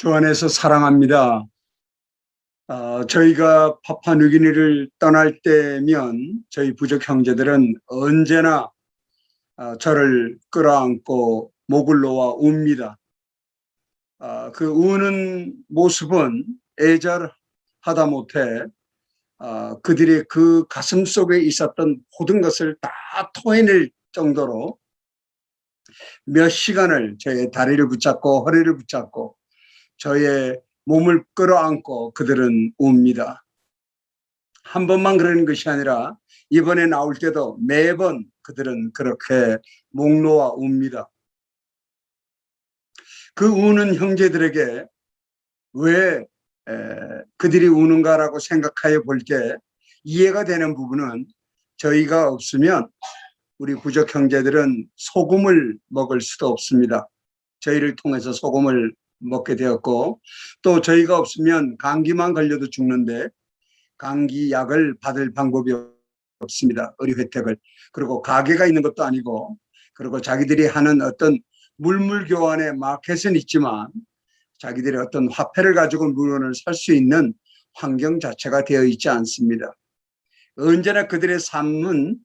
주 안에서 사랑합니다. 저희가 파푸아뉴기니를 떠날 때면 저희 부족 형제들은 언제나 저를 끌어안고 목을 놓아 웁니다. 그 우는 모습은 애절하다 못해 그들의 그 가슴 속에 있었던 모든 것을 다 토해낼 정도로 몇 시간을 저의 다리를 붙잡고 허리를 붙잡고 저의 몸을 끌어안고 그들은 웁니다. 한 번만 그러는 것이 아니라 이번에 나올 때도 매번 그들은 그렇게 목 놓아 웁니다. 그 우는 형제들에게 왜 그들이 우는가라고 생각하여 볼 때 이해가 되는 부분은 저희가 없으면 우리 부족 형제들은 소금을 먹을 수도 없습니다. 저희를 통해서 소금을 먹게 되었고, 또 저희가 없으면 감기만 걸려도 죽는데 감기 약을 받을 방법이 없습니다. 의료 혜택을. 그리고 가게가 있는 것도 아니고, 그리고 자기들이 하는 어떤 물물 교환의 마켓은 있지만 자기들이 어떤 화폐를 가지고 물건을 살 수 있는 환경 자체가 되어 있지 않습니다. 언제나 그들의 삶은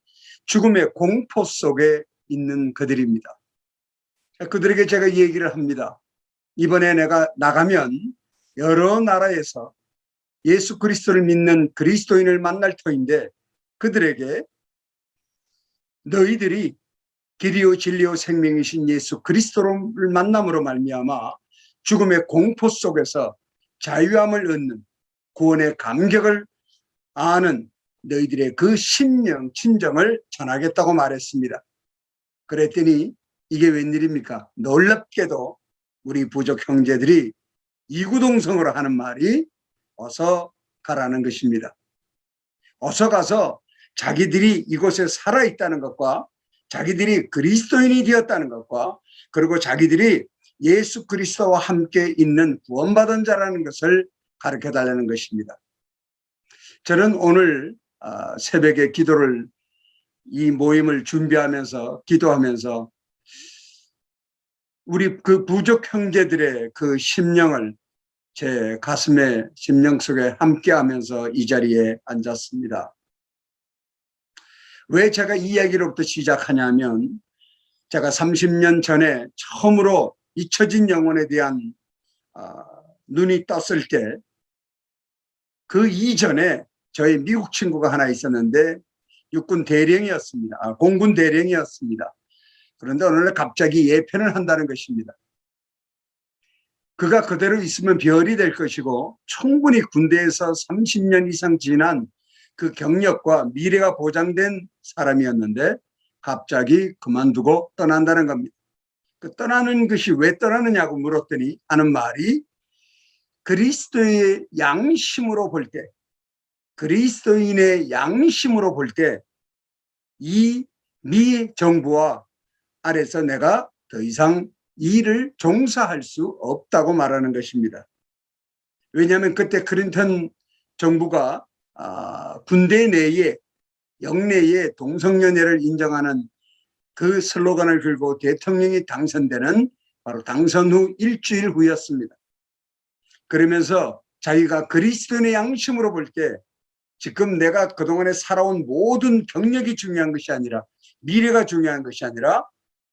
죽음의 공포 속에 있는 그들입니다. 그들에게 제가 이 얘기를 합니다. 이번에 내가 나가면 여러 나라에서 예수 그리스도를 믿는 그리스도인을 만날 터인데 그들에게 너희들이 길이요 진리요 생명이신 예수 그리스도를 만남으로 말미암아 죽음의 공포 속에서 자유함을 얻는 구원의 감격을 아는 너희들의 그 심령 친정을 전하겠다고 말했습니다. 그랬더니 이게 웬일입니까? 놀랍게도 우리 부족 형제들이 이구동성으로 하는 말이 어서 가라는 것입니다. 어서 가서 자기들이 이곳에 살아있다는 것과 자기들이 그리스도인이 되었다는 것과 그리고 자기들이 예수 그리스도와 함께 있는 구원받은 자라는 것을 가르쳐달라는 것입니다. 저는 오늘 새벽에 기도를 이 모임을 준비하면서 기도하면서 우리 그 부족 형제들의 그 심령을 제 가슴에 심령 속에 함께하면서 이 자리에 앉았습니다. 왜 제가 이 이야기로부터 시작하냐면 제가 30년 전에 처음으로 잊혀진 영혼에 대한 눈이 떴을 때 그 이전에 저희 미국 친구가 하나 있었는데 육군 대령이었습니다. 공군 대령이었습니다. 그런데 어느 날 갑자기 예편을 한다는 것입니다. 그가 그대로 있으면 별이 될 것이고 충분히 군대에서 30년 이상 지난 그 경력과 미래가 보장된 사람이었는데 갑자기 그만두고 떠난다는 겁니다. 그 떠나는 것이 왜 떠나느냐고 물었더니 하는 말이 그리스도의 양심으로 볼 때, 그리스도인의 양심으로 볼 때 이 미 정부와 아래서 내가 더 이상 일을 종사할 수 없다고 말하는 것입니다. 왜냐하면 그때 클린턴 정부가 군대 내에 영내에 동성연애를 인정하는 그 슬로건을 걸고 대통령이 당선되는 바로 당선 후 일주일 후였습니다. 그러면서 자기가 그리스도인의 양심으로 볼 때 지금 내가 그동안에 살아온 모든 경력이 중요한 것이 아니라 미래가 중요한 것이 아니라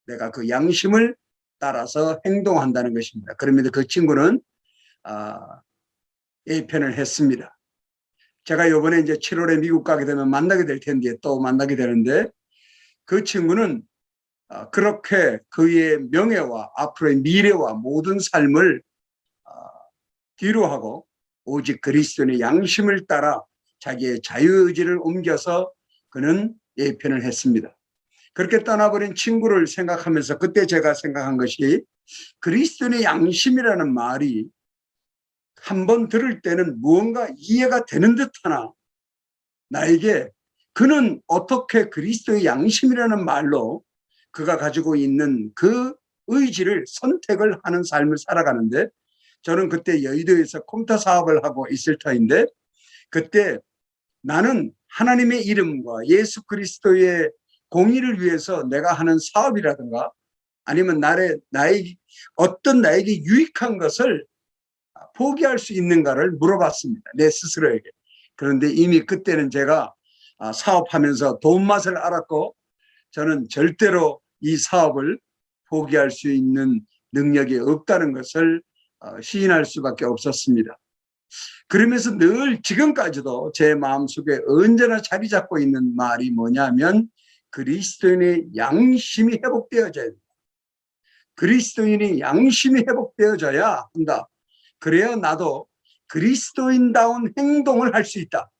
내가 그 양심을 따라서 행동한다는 것입니다. 그러면서 그 친구는 A편을 했습니다. 제가 이번에 이제 7월에 미국 가게 되면 만나게 될 텐데 또 만나게 되는데 그 친구는 그렇게 그의 명예와 앞으로의 미래와 모든 삶을 뒤로 하고 오직 그리스도인의 양심을 따라 자기의 자유의지를 옮겨서 그는 예편을 했습니다. 그렇게 떠나버린 친구를 생각하면서 그때 제가 생각한 것이 그리스도인의 양심이라는 말이 한번 들을 때는 무언가 이해가 되는 듯하나 나에게 그는 어떻게 그리스도의 양심이라는 말로 그가 가지고 있는 그 의지를 선택을 하는 삶을 살아가는데 저는 그때 여의도에서 컴퓨터 사업을 하고 있을 터인데 그때 나는 하나님의 이름과 예수 그리스도의 공의를 위해서 내가 하는 사업이라든가 아니면 나에게 유익한 것을 포기할 수 있는가를 물어봤습니다. 내 스스로에게. 그런데 이미 그때는 제가 사업하면서 돈 맛을 알았고 저는 절대로 이 사업을 포기할 수 있는 능력이 없다는 것을 시인할 수밖에 없었습니다. 그러면서 늘 지금까지도 제 마음속에 언제나 자리 잡고 있는 말이 뭐냐면 그리스도인의 양심이 회복되어져야 된다. 그리스도인의 양심이 회복되어져야 한다. 그래야 나도 그리스도인다운 행동을 할 수 있다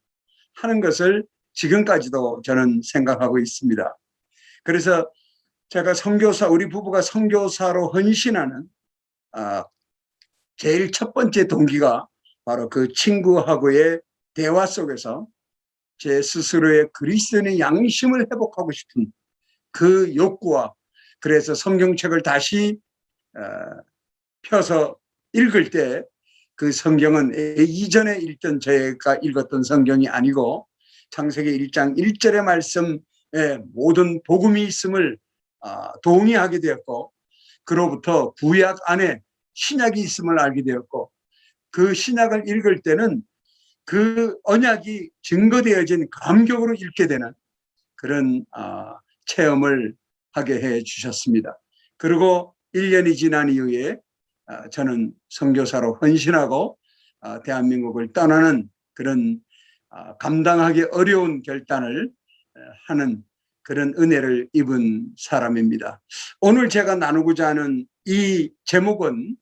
하는 것을 지금까지도 저는 생각하고 있습니다. 그래서 제가 선교사, 우리 부부가 선교사로 헌신하는 제일 첫 번째 동기가 바로 그 친구하고의 대화 속에서 제 스스로의 그리스도인의 양심을 회복하고 싶은 그 욕구와, 그래서 성경책을 다시 펴서 읽을 때 그 성경은 이전에 읽던 제가 읽었던 성경이 아니고 창세기 1장 1절의 말씀에 모든 복음이 있음을 동의하게 되었고, 그로부터 구약 안에 신약이 있음을 알게 되었고, 그 신약을 읽을 때는 그 언약이 증거되어진 감격으로 읽게 되는 그런 체험을 하게 해 주셨습니다. 그리고 1년이 지난 이후에 저는 선교사로 헌신하고 대한민국을 떠나는 그런 감당하기 어려운 결단을 하는 그런 은혜를 입은 사람입니다. 오늘 제가 나누고자 하는 이 제목은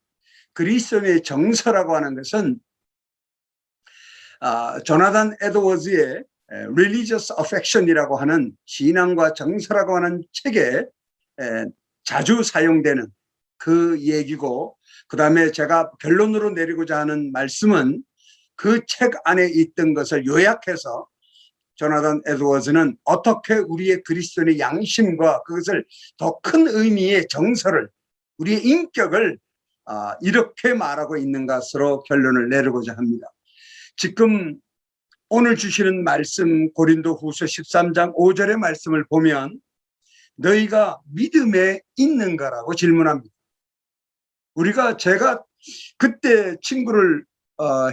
그리스도의 정서라고 하는 것은 조나단 에드워즈의 Religious Affection이라고 하는 신앙과 정서라고 하는 책에 자주 사용되는 그 얘기고, 그 다음에 제가 결론으로 내리고자 하는 말씀은 그 책 안에 있던 것을 요약해서 조나단 에드워즈는 어떻게 우리의 그리스도인의 양심과 그것을 더 큰 의미의 정서를, 우리의 인격을 이렇게 말하고 있는 것으로 결론을 내리고자 합니다. 지금 오늘 주시는 말씀 고린도후서 13장 5절의 말씀을 보면 너희가 믿음에 있는가라고 질문합니다. 제가 그때 친구를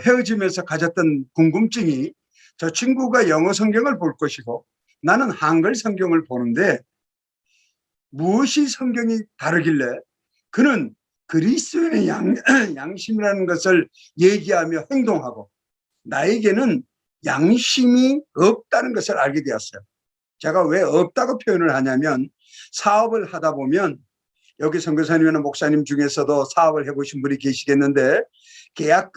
헤어지면서 가졌던 궁금증이, 저 친구가 영어 성경을 볼 것이고 나는 한글 성경을 보는데 무엇이 성경이 다르길래 그는 그리스도인의 양심이라는 것을 얘기하며 행동하고 나에게는 양심이 없다는 것을 알게 되었어요. 제가 왜 없다고 표현을 하냐면, 사업을 하다 보면 여기 선교사님이나 목사님 중에서도 사업을 해보신 분이 계시겠는데 계약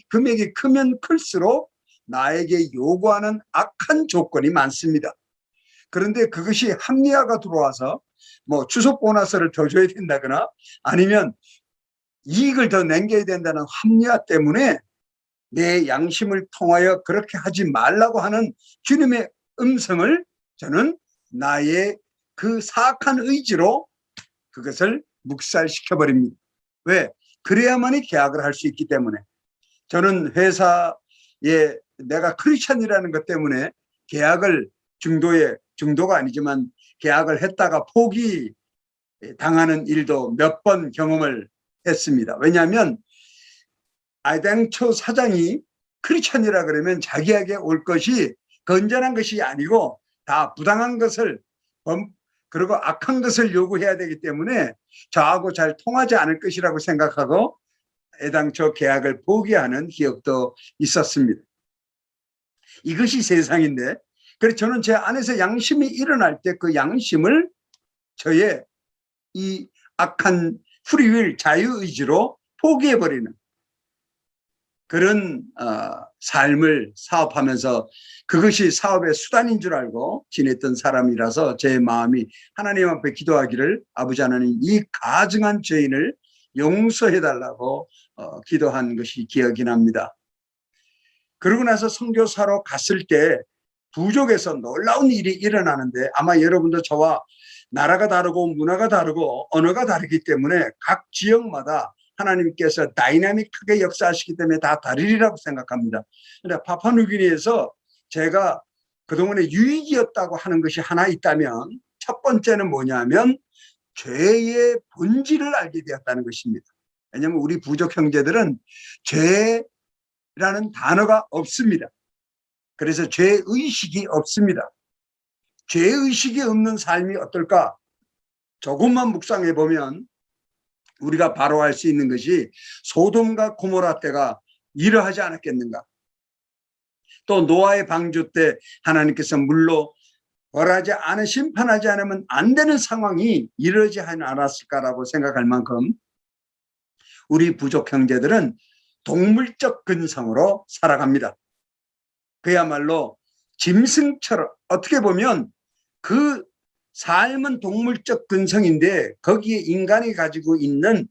금액이 크면 클수록 나에게 요구하는 악한 조건이 많습니다. 그런데 그것이 합리화가 들어와서 뭐 주소 보너스를 더 줘야 된다거나 아니면 이익을 더 남겨야 된다는 합리화 때문에 내 양심을 통하여 그렇게 하지 말라고 하는 주님의 음성을 저는 나의 그 사악한 의지로 그것을 묵살시켜버립니다. 왜? 그래야만이 계약을 할 수 있기 때문에. 저는 회사에 내가 크리스찬이라는 것 때문에 계약을 중도가 아니지만 계약을 했다가 포기 당하는 일도 몇 번 경험을 했습니다. 왜냐하면 아이당초 사장이 크리스찬이라 그러면 자기에게 올 것이 건전한 것이 아니고 다 부당한 것을 그리고 악한 것을 요구해야 되기 때문에 저하고 잘 통하지 않을 것이라고 생각하고 애당초 계약을 포기하는 기억도 있었습니다. 이것이 세상인데, 그래서 저는 제 안에서 양심이 일어날 때 그 양심을 저의 이 악한 프리윌 자유의지로 포기해버리는 그런 삶을 사업하면서 그것이 사업의 수단인 줄 알고 지냈던 사람이라서 제 마음이 하나님 앞에 기도하기를 아버지 하나님 이 가증한 죄인을 용서해달라고 기도한 것이 기억이 납니다. 그러고 나서 선교사로 갔을 때 부족에서 놀라운 일이 일어나는데, 아마 여러분도 저와 나라가 다르고 문화가 다르고 언어가 다르기 때문에 각 지역마다 하나님께서 다이나믹하게 역사하시기 때문에 다 다르리라고 생각합니다. 그런데 파푸아뉴기니에서 제가 그동안에 유익이었다고 하는 것이 하나 있다면 첫 번째는 뭐냐면 죄의 본질을 알게 되었다는 것입니다. 왜냐하면 우리 부족 형제들은 죄라는 단어가 없습니다. 그래서 죄의식이 없습니다. 죄의식이 없는 삶이 어떨까? 조금만 묵상해 보면 우리가 바로 알 수 있는 것이 소돔과 고모라 때가 이러하지 않았겠는가? 또 노아의 방주 때 하나님께서 물로 벌하지 않은 심판하지 않으면 안 되는 상황이 이러지 않았을까라고 생각할 만큼 우리 부족 형제들은 동물적 근성으로 살아갑니다. 그야말로 짐승처럼 어떻게 보면 그 삶은 동물적 근성인데 거기에 인간이 가지고 있는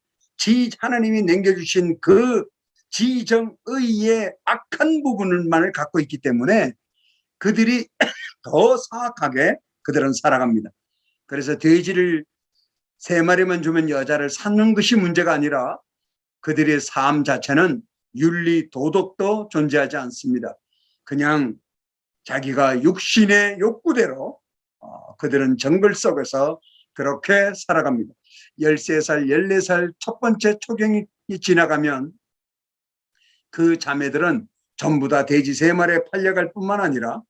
하나님이 남겨주신 그 지정의의 악한 부분만을 갖고 있기 때문에 그들이 더 사악하게 그들은 살아갑니다. 그래서 돼지를 3마리만 주면 여자를 찾는 것이 문제가 아니라 그들의 삶 자체는 윤리, 도덕도 존재하지 않습니다. 그냥 자기가 육신의 욕구대로 그들은 정글 속에서 그렇게 살아갑니다. 13살, 14살 첫 번째 초경이 지나가면 그 자매들은 전부 다 돼지 3마리에 팔려갈 뿐만 아니라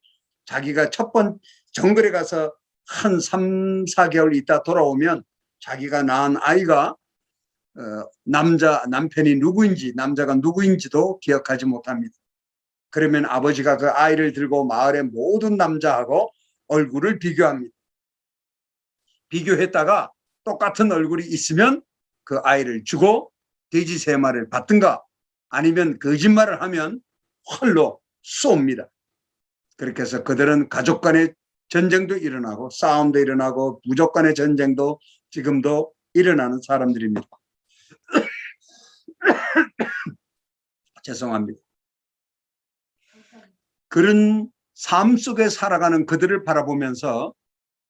자기가 첫 번 정글에 가서 한 3, 4개월 있다 돌아오면 자기가 낳은 아이가 남편이 누구인지, 남자가 누구인지도 기억하지 못합니다. 그러면 아버지가 그 아이를 들고 마을의 모든 남자하고 얼굴을 비교합니다. 비교했다가 똑같은 얼굴이 있으면 그 아이를 주고 돼지 3마리를 받든가 아니면 거짓말을 하면 활로 쏩니다. 그렇게 해서 그들은 가족 간의 전쟁도 일어나고 싸움도 일어나고 부족 간의 전쟁도 지금도 일어나는 사람들입니다. 죄송합니다. 그런 삶 속에 살아가는 그들을 바라보면서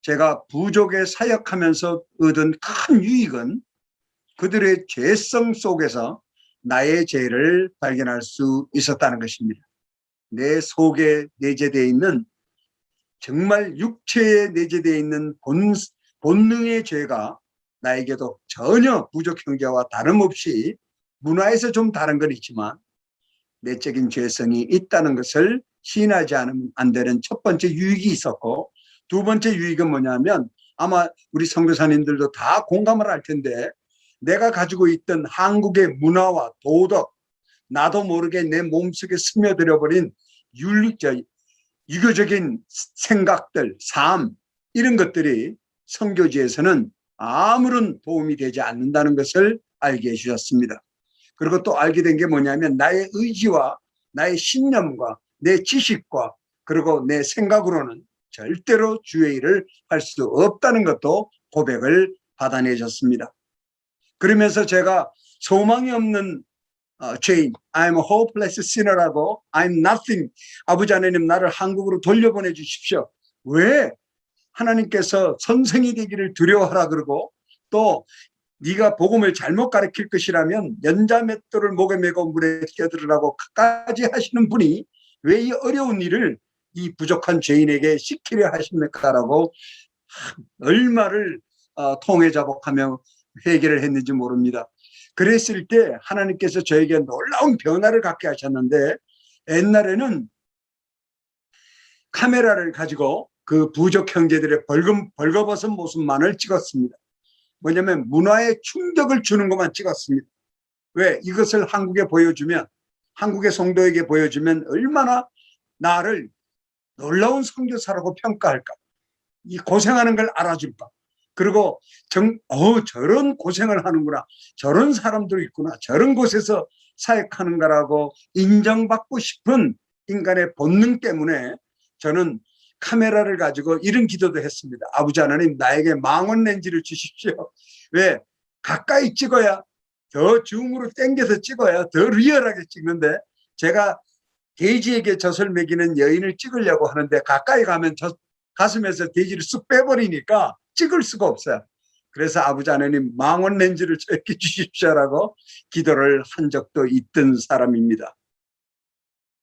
제가 부족에 사역하면서 얻은 큰 유익은 그들의 죄성 속에서 나의 죄를 발견할 수 있었다는 것입니다. 내 속에 내재되어 있는 정말 육체에 내재되어 있는 본능의 죄가 나에게도 전혀 부족 형제와 다름없이 문화에서 좀 다른 건 있지만 내적인 죄성이 있다는 것을 시인하지 않으면 안 되는 첫 번째 유익이 있었고, 두 번째 유익은 뭐냐면 아마 우리 선교사님들도 다 공감을 할 텐데 내가 가지고 있던 한국의 문화와 도덕, 나도 모르게 내 몸속에 스며들어버린 유교적인 생각들, 삶 이런 것들이 선교지에서는 아무런 도움이 되지 않는다는 것을 알게 해주셨습니다. 그리고 또 알게 된 게 뭐냐면 나의 의지와 나의 신념과 내 지식과 그리고 내 생각으로는 절대로 주의 일을 할 수 없다는 것도 고백을 받아내셨습니다. 그러면서 제가 소망이 없는 죄인, I'm a hopeless sinner라고 I'm nothing, 아버지 하나님 나를 한국으로 돌려보내 주십시오. 왜? 하나님께서 선생이 되기를 두려워하라 그러고 또 네가 복음을 잘못 가르칠 것이라면 연자맷돌을 목에 메고 물에 뛰어들으라고까지 하시는 분이 왜 이 어려운 일을 이 부족한 죄인에게 시키려 하십니까라고 얼마를 통회자복하며 회개를 했는지 모릅니다. 그랬을 때 하나님께서 저에게 놀라운 변화를 갖게 하셨는데 옛날에는 카메라를 가지고 그 부족 형제들의 벌거벗은 모습만을 찍었습니다. 뭐냐면 문화에 충격을 주는 것만 찍었습니다. 왜? 이것을 한국에 보여주면 한국의 성도에게 보여주면 얼마나 나를 놀라운 선교사라고 평가할까? 이 고생하는 걸 알아줄까? 그리고 저런 고생을 하는구나. 저런 사람도 있구나. 저런 곳에서 사역하는가라고 인정받고 싶은 인간의 본능 때문에 저는 카메라를 가지고 이런 기도도 했습니다. 아버지 하나님 나에게 망원 렌즈를 주십시오. 왜? 가까이 찍어야 더 줌으로 당겨서 찍어야 더 리얼하게 찍는데 제가 돼지에게 젖을 먹이는 여인을 찍으려고 하는데 가까이 가면 가슴에서 돼지를 쑥 빼버리니까 찍을 수가 없어요. 그래서 아버지 하나님 망원 렌즈를 저에게 주십시오라고 기도를 한 적도 있던 사람입니다.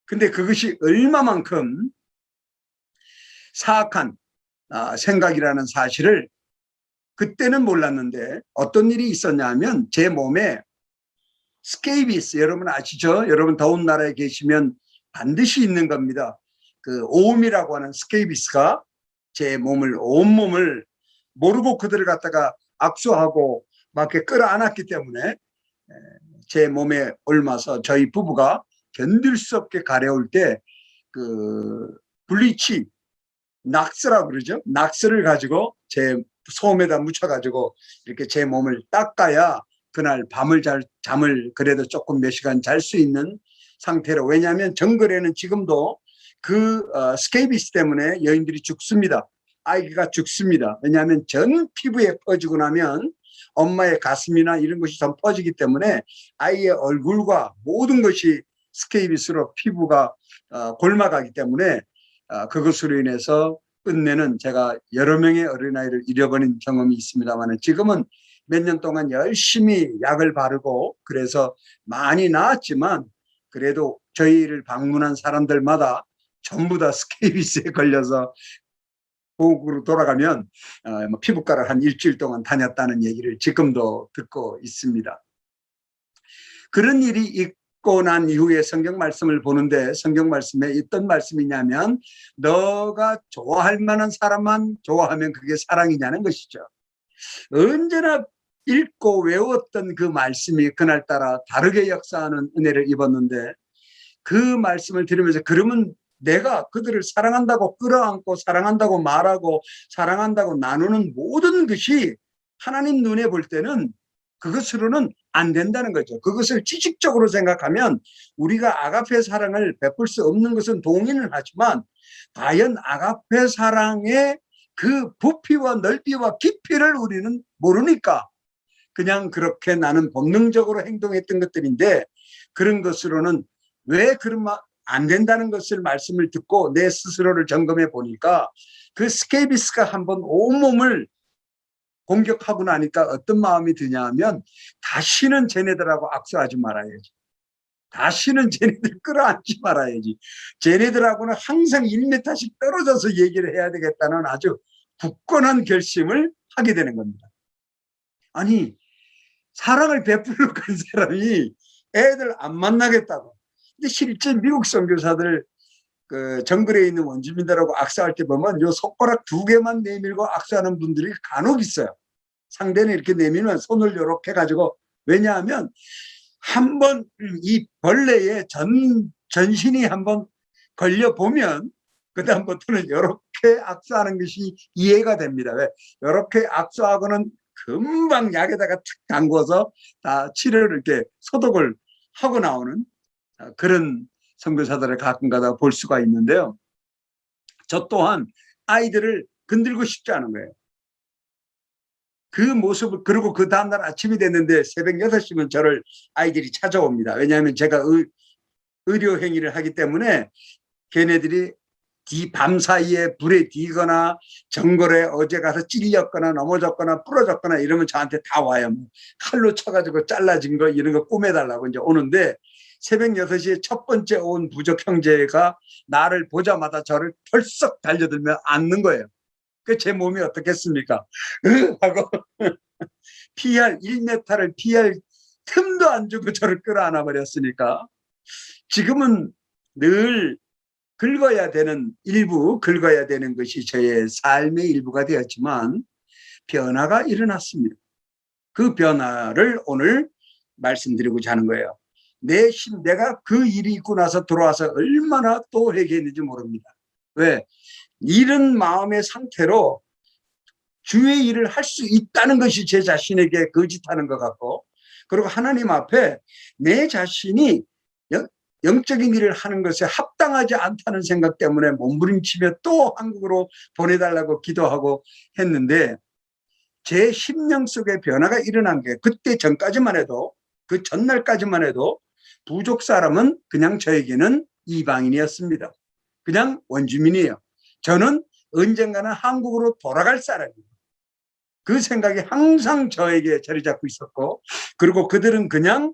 근데 그것이 얼마만큼 사악한 생각이라는 사실을 그때는 몰랐는데 어떤 일이 있었냐 하면 제 몸에 스케이비스 여러분 아시죠? 여러분 더운 나라에 계시면 반드시 있는 겁니다. 그 오음이라고 하는 스케이비스가 제 몸을 온몸을 모르고 그들을 갖다가 악수하고 막 이렇게 끌어안았기 때문에 제 몸에 옮아서 저희 부부가 견딜 수 없게 가려울 때 그 블리치 낙스라고 그러죠. 낙스를 가지고 제 소음에다 묻혀가지고 이렇게 제 몸을 닦아야 그날 잠을 그래도 조금 몇 시간 잘 수 있는 상태로. 왜냐하면 정글에는 지금도 그 스케이비스 때문에 여인들이 죽습니다. 아기가 죽습니다. 왜냐하면 전 피부에 퍼지고 나면 엄마의 가슴이나 이런 것이 좀 퍼지기 때문에 아이의 얼굴과 모든 것이 스케이비스로 피부가 골마가기 때문에 그것으로 인해서 끝내는 제가 여러 명의 어린아이를 잃어버린 경험이 있습니다만 지금은 몇 년 동안 열심히 약을 바르고 그래서 많이 나았지만 그래도 저희를 방문한 사람들마다 전부 다 스케이비스에 걸려서 보국으로 돌아가면 피부과를 한 일주일 동안 다녔다는 얘기를 지금도 듣고 있습니다. 그런 일이 있고 난 이후에 성경 말씀을 보는데 성경 말씀에 어떤 말씀이냐면 너가 좋아할 만한 사람만 좋아하면 그게 사랑이냐는 것이죠. 언제나 읽고 외웠던 그 말씀이 그날따라 다르게 역사하는 은혜를 입었는데 그 말씀을 들으면서 그러면 내가 그들을 사랑한다고 끌어안고 사랑한다고 말하고 사랑한다고 나누는 모든 것이 하나님 눈에 볼 때는 그것으로는 안 된다는 거죠. 그것을 지식적으로 생각하면 우리가 아가페 사랑을 베풀 수 없는 것은 동의는 하지만 과연 아가페 사랑의 그 부피와 넓이와 깊이를 우리는 모르니까 그냥 그렇게 나는 본능적으로 행동했던 것들인데 그런 것으로는 왜 그런 안 된다는 것을 말씀을 듣고 내 스스로를 점검해 보니까 그 스케이비스가 한번 온몸을 공격하고 나니까 어떤 마음이 드냐 하면 다시는 쟤네들하고 악수하지 말아야지. 다시는 쟤네들 끌어안지 말아야지. 쟤네들하고는 항상 1m씩 떨어져서 얘기를 해야 되겠다는 아주 굳건한 결심을 하게 되는 겁니다. 아니 사랑을 베풀러 간 사람이 애들 안 만나겠다고. 근데 실제 미국 선교사들 그 정글에 있는 원주민들하고 악수할 때 보면 요 손가락 2개만 내밀고 악수하는 분들이 간혹 있어요. 상대는 이렇게 내밀면 손을 이렇게 가지고 왜냐하면 한번 이 벌레의 전신이 한번 걸려보면 그다음부터는 이렇게 악수하는 것이 이해가 됩니다. 왜? 이렇게 악수하고는 금방 약에다가 탁 담궈서 다 치료를 이렇게 소독을 하고 나오는 그런 선교사들을 가끔가다 볼 수가 있는데요. 저 또한 아이들을 건들고 싶지 않은 거예요. 그 모습을 그리고 그 다음날 아침이 됐는데 새벽 6시면 저를 아이들이 찾아옵니다. 왜냐하면 제가 의료 행위를 하기 때문에 걔네들이 밤 사이에 불에 뒤거나 정글에 어제 가서 찔렸거나 넘어졌거나 부러졌거나 이러면 저한테 다 와요. 뭐 칼로 쳐가지고 잘라진 거 이런 거 꾸며달라고 이제 오는데 새벽 6시에 첫 번째 온 부족 형제가 나를 보자마자 저를 털썩 달려들며 앉는 거예요. 그 제 몸이 어떻겠습니까? 하고 피할 1m를 피할 틈도 안 주고 저를 끌어안아 버렸으니까 지금은 늘 긁어야 되는 긁어야 되는 것이 저의 삶의 일부가 되었지만 변화가 일어났습니다. 그 변화를 오늘 말씀드리고자 하는 거예요. 내가 그 일이 있고 나서 들어와서 얼마나 또 회개했는지 모릅니다. 왜? 이런 마음의 상태로 주의 일을 할 수 있다는 것이 제 자신에게 거짓하는 것 같고 그리고 하나님 앞에 내 자신이 영적인 일을 하는 것에 합당하지 않다는 생각 때문에 몸부림치며 또 한국으로 보내달라고 기도하고 했는데 제 심령 속에 변화가 일어난 게 그때 전까지만 해도 그 전날까지만 해도 부족 사람은 그냥 저에게는 이방인이었습니다. 그냥 원주민이에요. 저는 언젠가는 한국으로 돌아갈 사람이에요. 그 생각이 항상 저에게 자리 잡고 있었고 그리고 그들은 그냥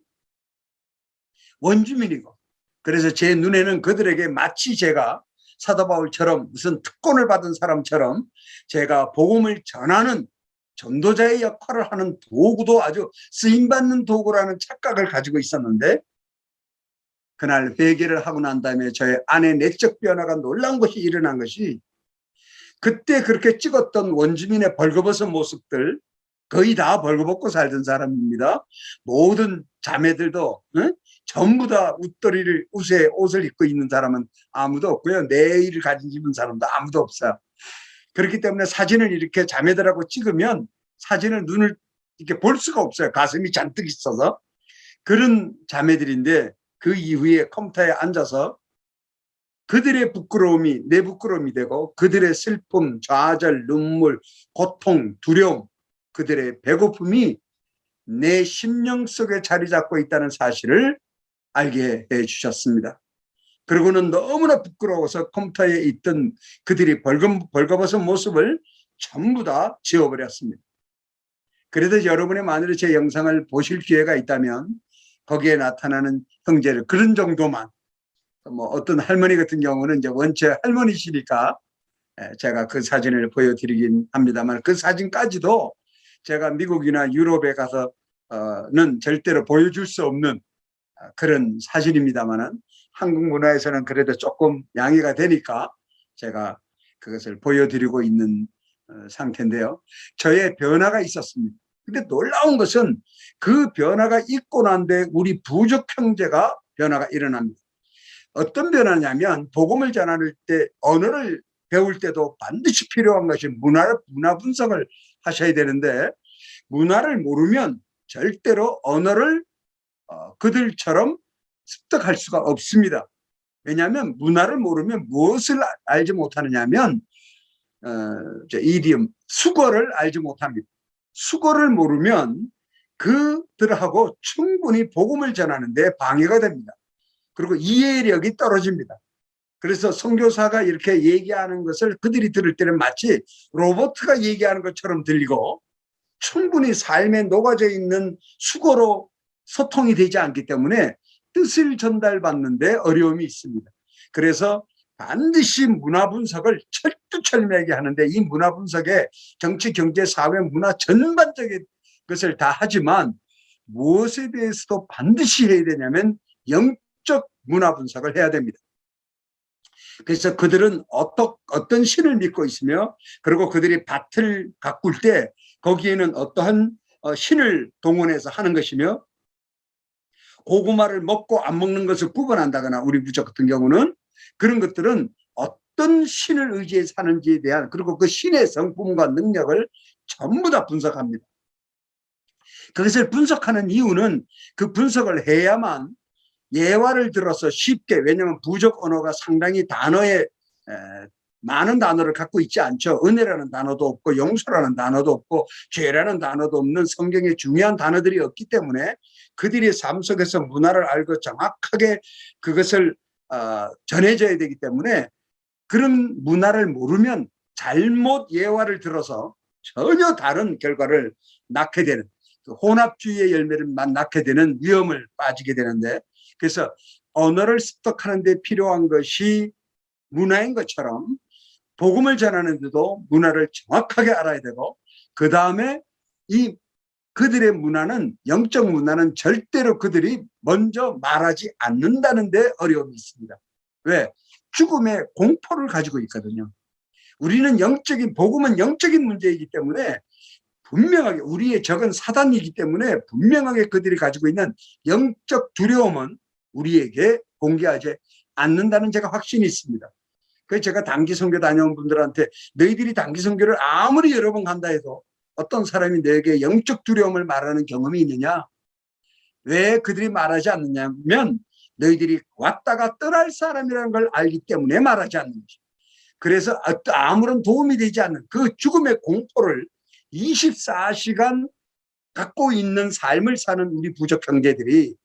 원주민이고 그래서 제 눈에는 그들에게 마치 제가 사도 바울처럼 무슨 특권을 받은 사람처럼 제가 복음을 전하는 전도자의 역할을 하는 도구도 아주 쓰임받는 도구라는 착각을 가지고 있었는데 그날 회개를 하고 난 다음에 저의 안의 내적 변화가 놀라운 것이 일어난 것이 그때 그렇게 찍었던 원주민의 벌거벗은 모습들 거의 다 벌거벗고 살던 사람입니다. 모든 자매들도 전부 다 옷에 옷을 입고 있는 사람은 아무도 없고요. 내의를 가진 입은 사람도 아무도 없어요. 그렇기 때문에 사진을 이렇게 자매들하고 찍으면 사진을 눈을 이렇게 볼 수가 없어요. 가슴이 잔뜩 있어서. 그런 자매들인데 그 이후에 컴퓨터에 앉아서 그들의 부끄러움이 내 부끄러움이 되고 그들의 슬픔, 좌절, 눈물, 고통, 두려움, 그들의 배고픔이 내 심령 속에 자리 잡고 있다는 사실을 알게 해 주셨습니다. 그리고는 너무나 부끄러워서 컴퓨터에 있던 그들이 벌거벗은 모습을 전부 다 지워버렸습니다. 그래도 여러분이 만일에 제 영상을 보실 기회가 있다면 거기에 나타나는 형제를 그런 정도만 뭐 어떤 할머니 같은 경우는 이제 원체 할머니시니까 제가 그 사진을 보여드리긴 합니다만 그 사진까지도 제가 미국이나 유럽에 가서는 절대로 보여줄 수 없는 그런 사진입니다만은 한국 문화에서는 그래도 조금 양해가 되니까 제가 그것을 보여드리고 있는 상태인데요. 저의 변화가 있었습니다. 근데 놀라운 것은 그 변화가 있고 난 뒤에 우리 부족 형제가 변화가 일어납니다. 어떤 변화냐면 복음을 전할 때 언어를 배울 때도 반드시 필요한 것이 문화 분석을 하셔야 되는데 문화를 모르면 절대로 언어를 그들처럼 습득할 수가 없습니다. 왜냐하면 문화를 모르면 무엇을 알지 못하느냐 하면 이디엄, 수거를 알지 못합니다. 수거를 모르면 그들하고 충분히 복음을 전하는 데 방해가 됩니다. 그리고 이해력이 떨어집니다. 그래서 선교사가 이렇게 얘기하는 것을 그들이 들을 때는 마치 로봇가 얘기하는 것처럼 들리고 충분히 삶에 녹아져 있는 수거로 소통이 되지 않기 때문에 뜻을 전달받는데 어려움이 있습니다. 그래서 반드시 문화 분석을 철두철미하게 하는데 이 문화 분석에 정치, 경제, 사회, 문화 전반적인 것을 다 하지만 무엇에 대해서도 반드시 해야 되냐면 영적 문화 분석을 해야 됩니다. 그래서 그들은 어떤 신을 믿고 있으며 그리고 그들이 밭을 가꿀 때 거기에는 어떠한 신을 동원해서 하는 것이며 고구마를 먹고 안 먹는 것을 구분한다거나 우리 부족 같은 경우는 그런 것들은 어떤 신을 의지해서 사는지에 대한 그리고 그 신의 성품과 능력을 전부 다 분석합니다. 그것을 분석하는 이유는 그 분석을 해야만 예화를 들어서 쉽게 왜냐하면 부족 언어가 상당히 단어에 많은 단어를 갖고 있지 않죠. 은혜라는 단어도 없고 용서라는 단어도 없고 죄라는 단어도 없는 성경에 중요한 단어들이 없기 때문에 그들의 삶 속에서 문화를 알고 정확하게 그것을 전해줘야 되기 때문에 그런 문화를 모르면 잘못 예화를 들어서 전혀 다른 결과를 낳게 되는 그 혼합주의의 열매를 낳게 되는 위험을 빠지게 되는데 그래서 언어를 습득하는 데 필요한 것이 문화인 것처럼 복음을 전하는 데도 문화를 정확하게 알아야 되고 그 다음에 이 그들의 문화는 영적 문화는 절대로 그들이 먼저 말하지 않는다는 데 어려움이 있습니다. 왜? 죽음의 공포를 가지고 있거든요. 우리는 복음은 영적인 문제이기 때문에 분명하게 우리의 적은 사단이기 때문에 분명하게 그들이 가지고 있는 영적 두려움은 우리에게 공개하지 않는다는 제가 확신이 있습니다. 그래서 제가 단기 선교 다녀온 분들한테 너희들이 단기 선교를 아무리 여러 번 간다 해도 어떤 사람이 너에게 영적 두려움을 말하는 경험이 있느냐? 왜 그들이 말하지 않느냐면 너희들이 왔다가 떠날 사람이라는 걸 알기 때문에 말하지 않는 것이죠. 그래서 아무런 도움이 되지 않는 그 죽음의 공포를 24시간 갖고 있는 삶을 사는 우리 부족 형제들이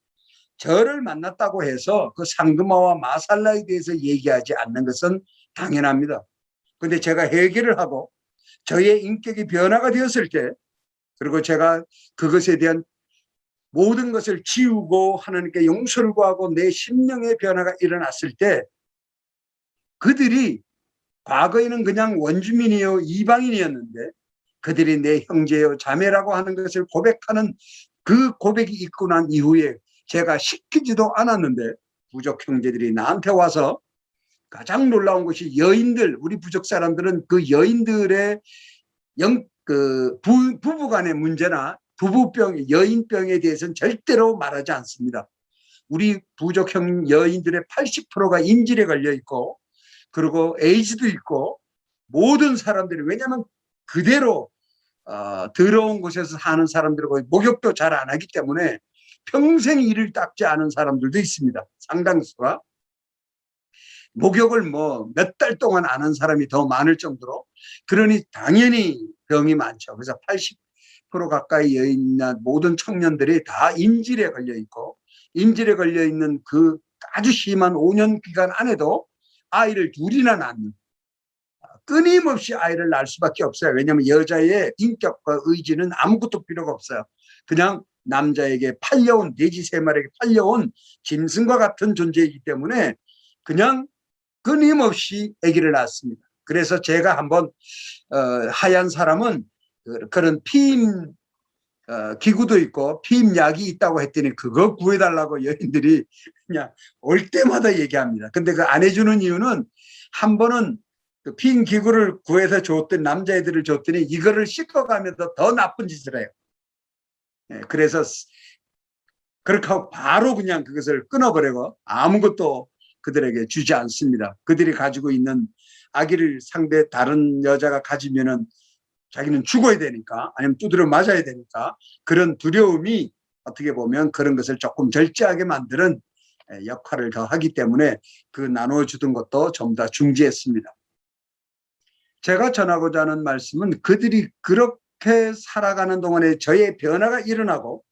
저를 만났다고 해서 그 상금아와 마살라에 대해서 얘기하지 않는 것은 당연합니다. 그런데 제가 해결을 하고 저의 인격이 변화가 되었을 때 그리고 제가 그것에 대한 모든 것을 지우고 하나님께 용서를 구하고 내 심령의 변화가 일어났을 때 그들이 과거에는 그냥 원주민이요 이방인이었는데 그들이 내 형제요 자매라고 하는 것을 고백하는 그 고백이 있고 난 이후에 제가 시키지도 않았는데 부족 형제들이 나한테 와서 가장 놀라운 것이 여인들, 우리 부족 사람들은 그 여인들의 부부간의 문제나 부부병, 여인병에 대해서는 절대로 말하지 않습니다. 우리 부족형 여인들의 80%가 인질에 걸려 있고, 그리고 에이즈도 있고, 모든 사람들이, 왜냐하면 그대로 더러운 곳에서 사는 사람들하고 목욕도 잘 안 하기 때문에 평생 이를 닦지 않은 사람들도 있습니다. 상당수가. 목욕을 뭐 몇 달 동안 안 한 사람이 더 많을 정도로, 그러니 당연히 병이 많죠. 그래서 80% 가까이 여인이나 모든 청년들이 다 인질에 걸려 있고, 인질에 걸려 있는 그 아주 심한 5년 기간 안에도 아이를 둘이나 낳는, 끊임없이 아이를 낳을 수밖에 없어요. 왜냐하면 여자의 인격과 의지는 아무것도 필요가 없어요. 그냥 남자에게 팔려온, 돼지 3마리에게 팔려온 짐승과 같은 존재이기 때문에 그냥 끊임없이 아기를 낳습니다. 그래서 제가 한번 하얀 사람은 그런 피임 기구도 있고 피임약이 있다고 했더니 그거 구해달라고 여인들이 그냥 올 때마다 얘기합니다. 근데 그 안 해주는 이유는, 한 번은 그 피임 기구를 구해서 줬더니, 남자애들을 줬더니 이거를 씻어가면서 더 나쁜 짓을 해요. 그래서 그렇게 하고 바로 그냥 그것을 끊어버리고 아무것도 그들에게 주지 않습니다. 그들이 가지고 있는 아기를 상대 다른 여자가 가지면은 자기는 죽어야 되니까, 아니면 두드려 맞아야 되니까, 그런 두려움이 어떻게 보면 그런 것을 조금 절제하게 만드는 역할을 더 하기 때문에 그 나눠주던 것도 전부 다 중지했습니다. 제가 전하고자 하는 말씀은, 그들이 그렇게 살아가는 동안에 저의 변화가 일어나고,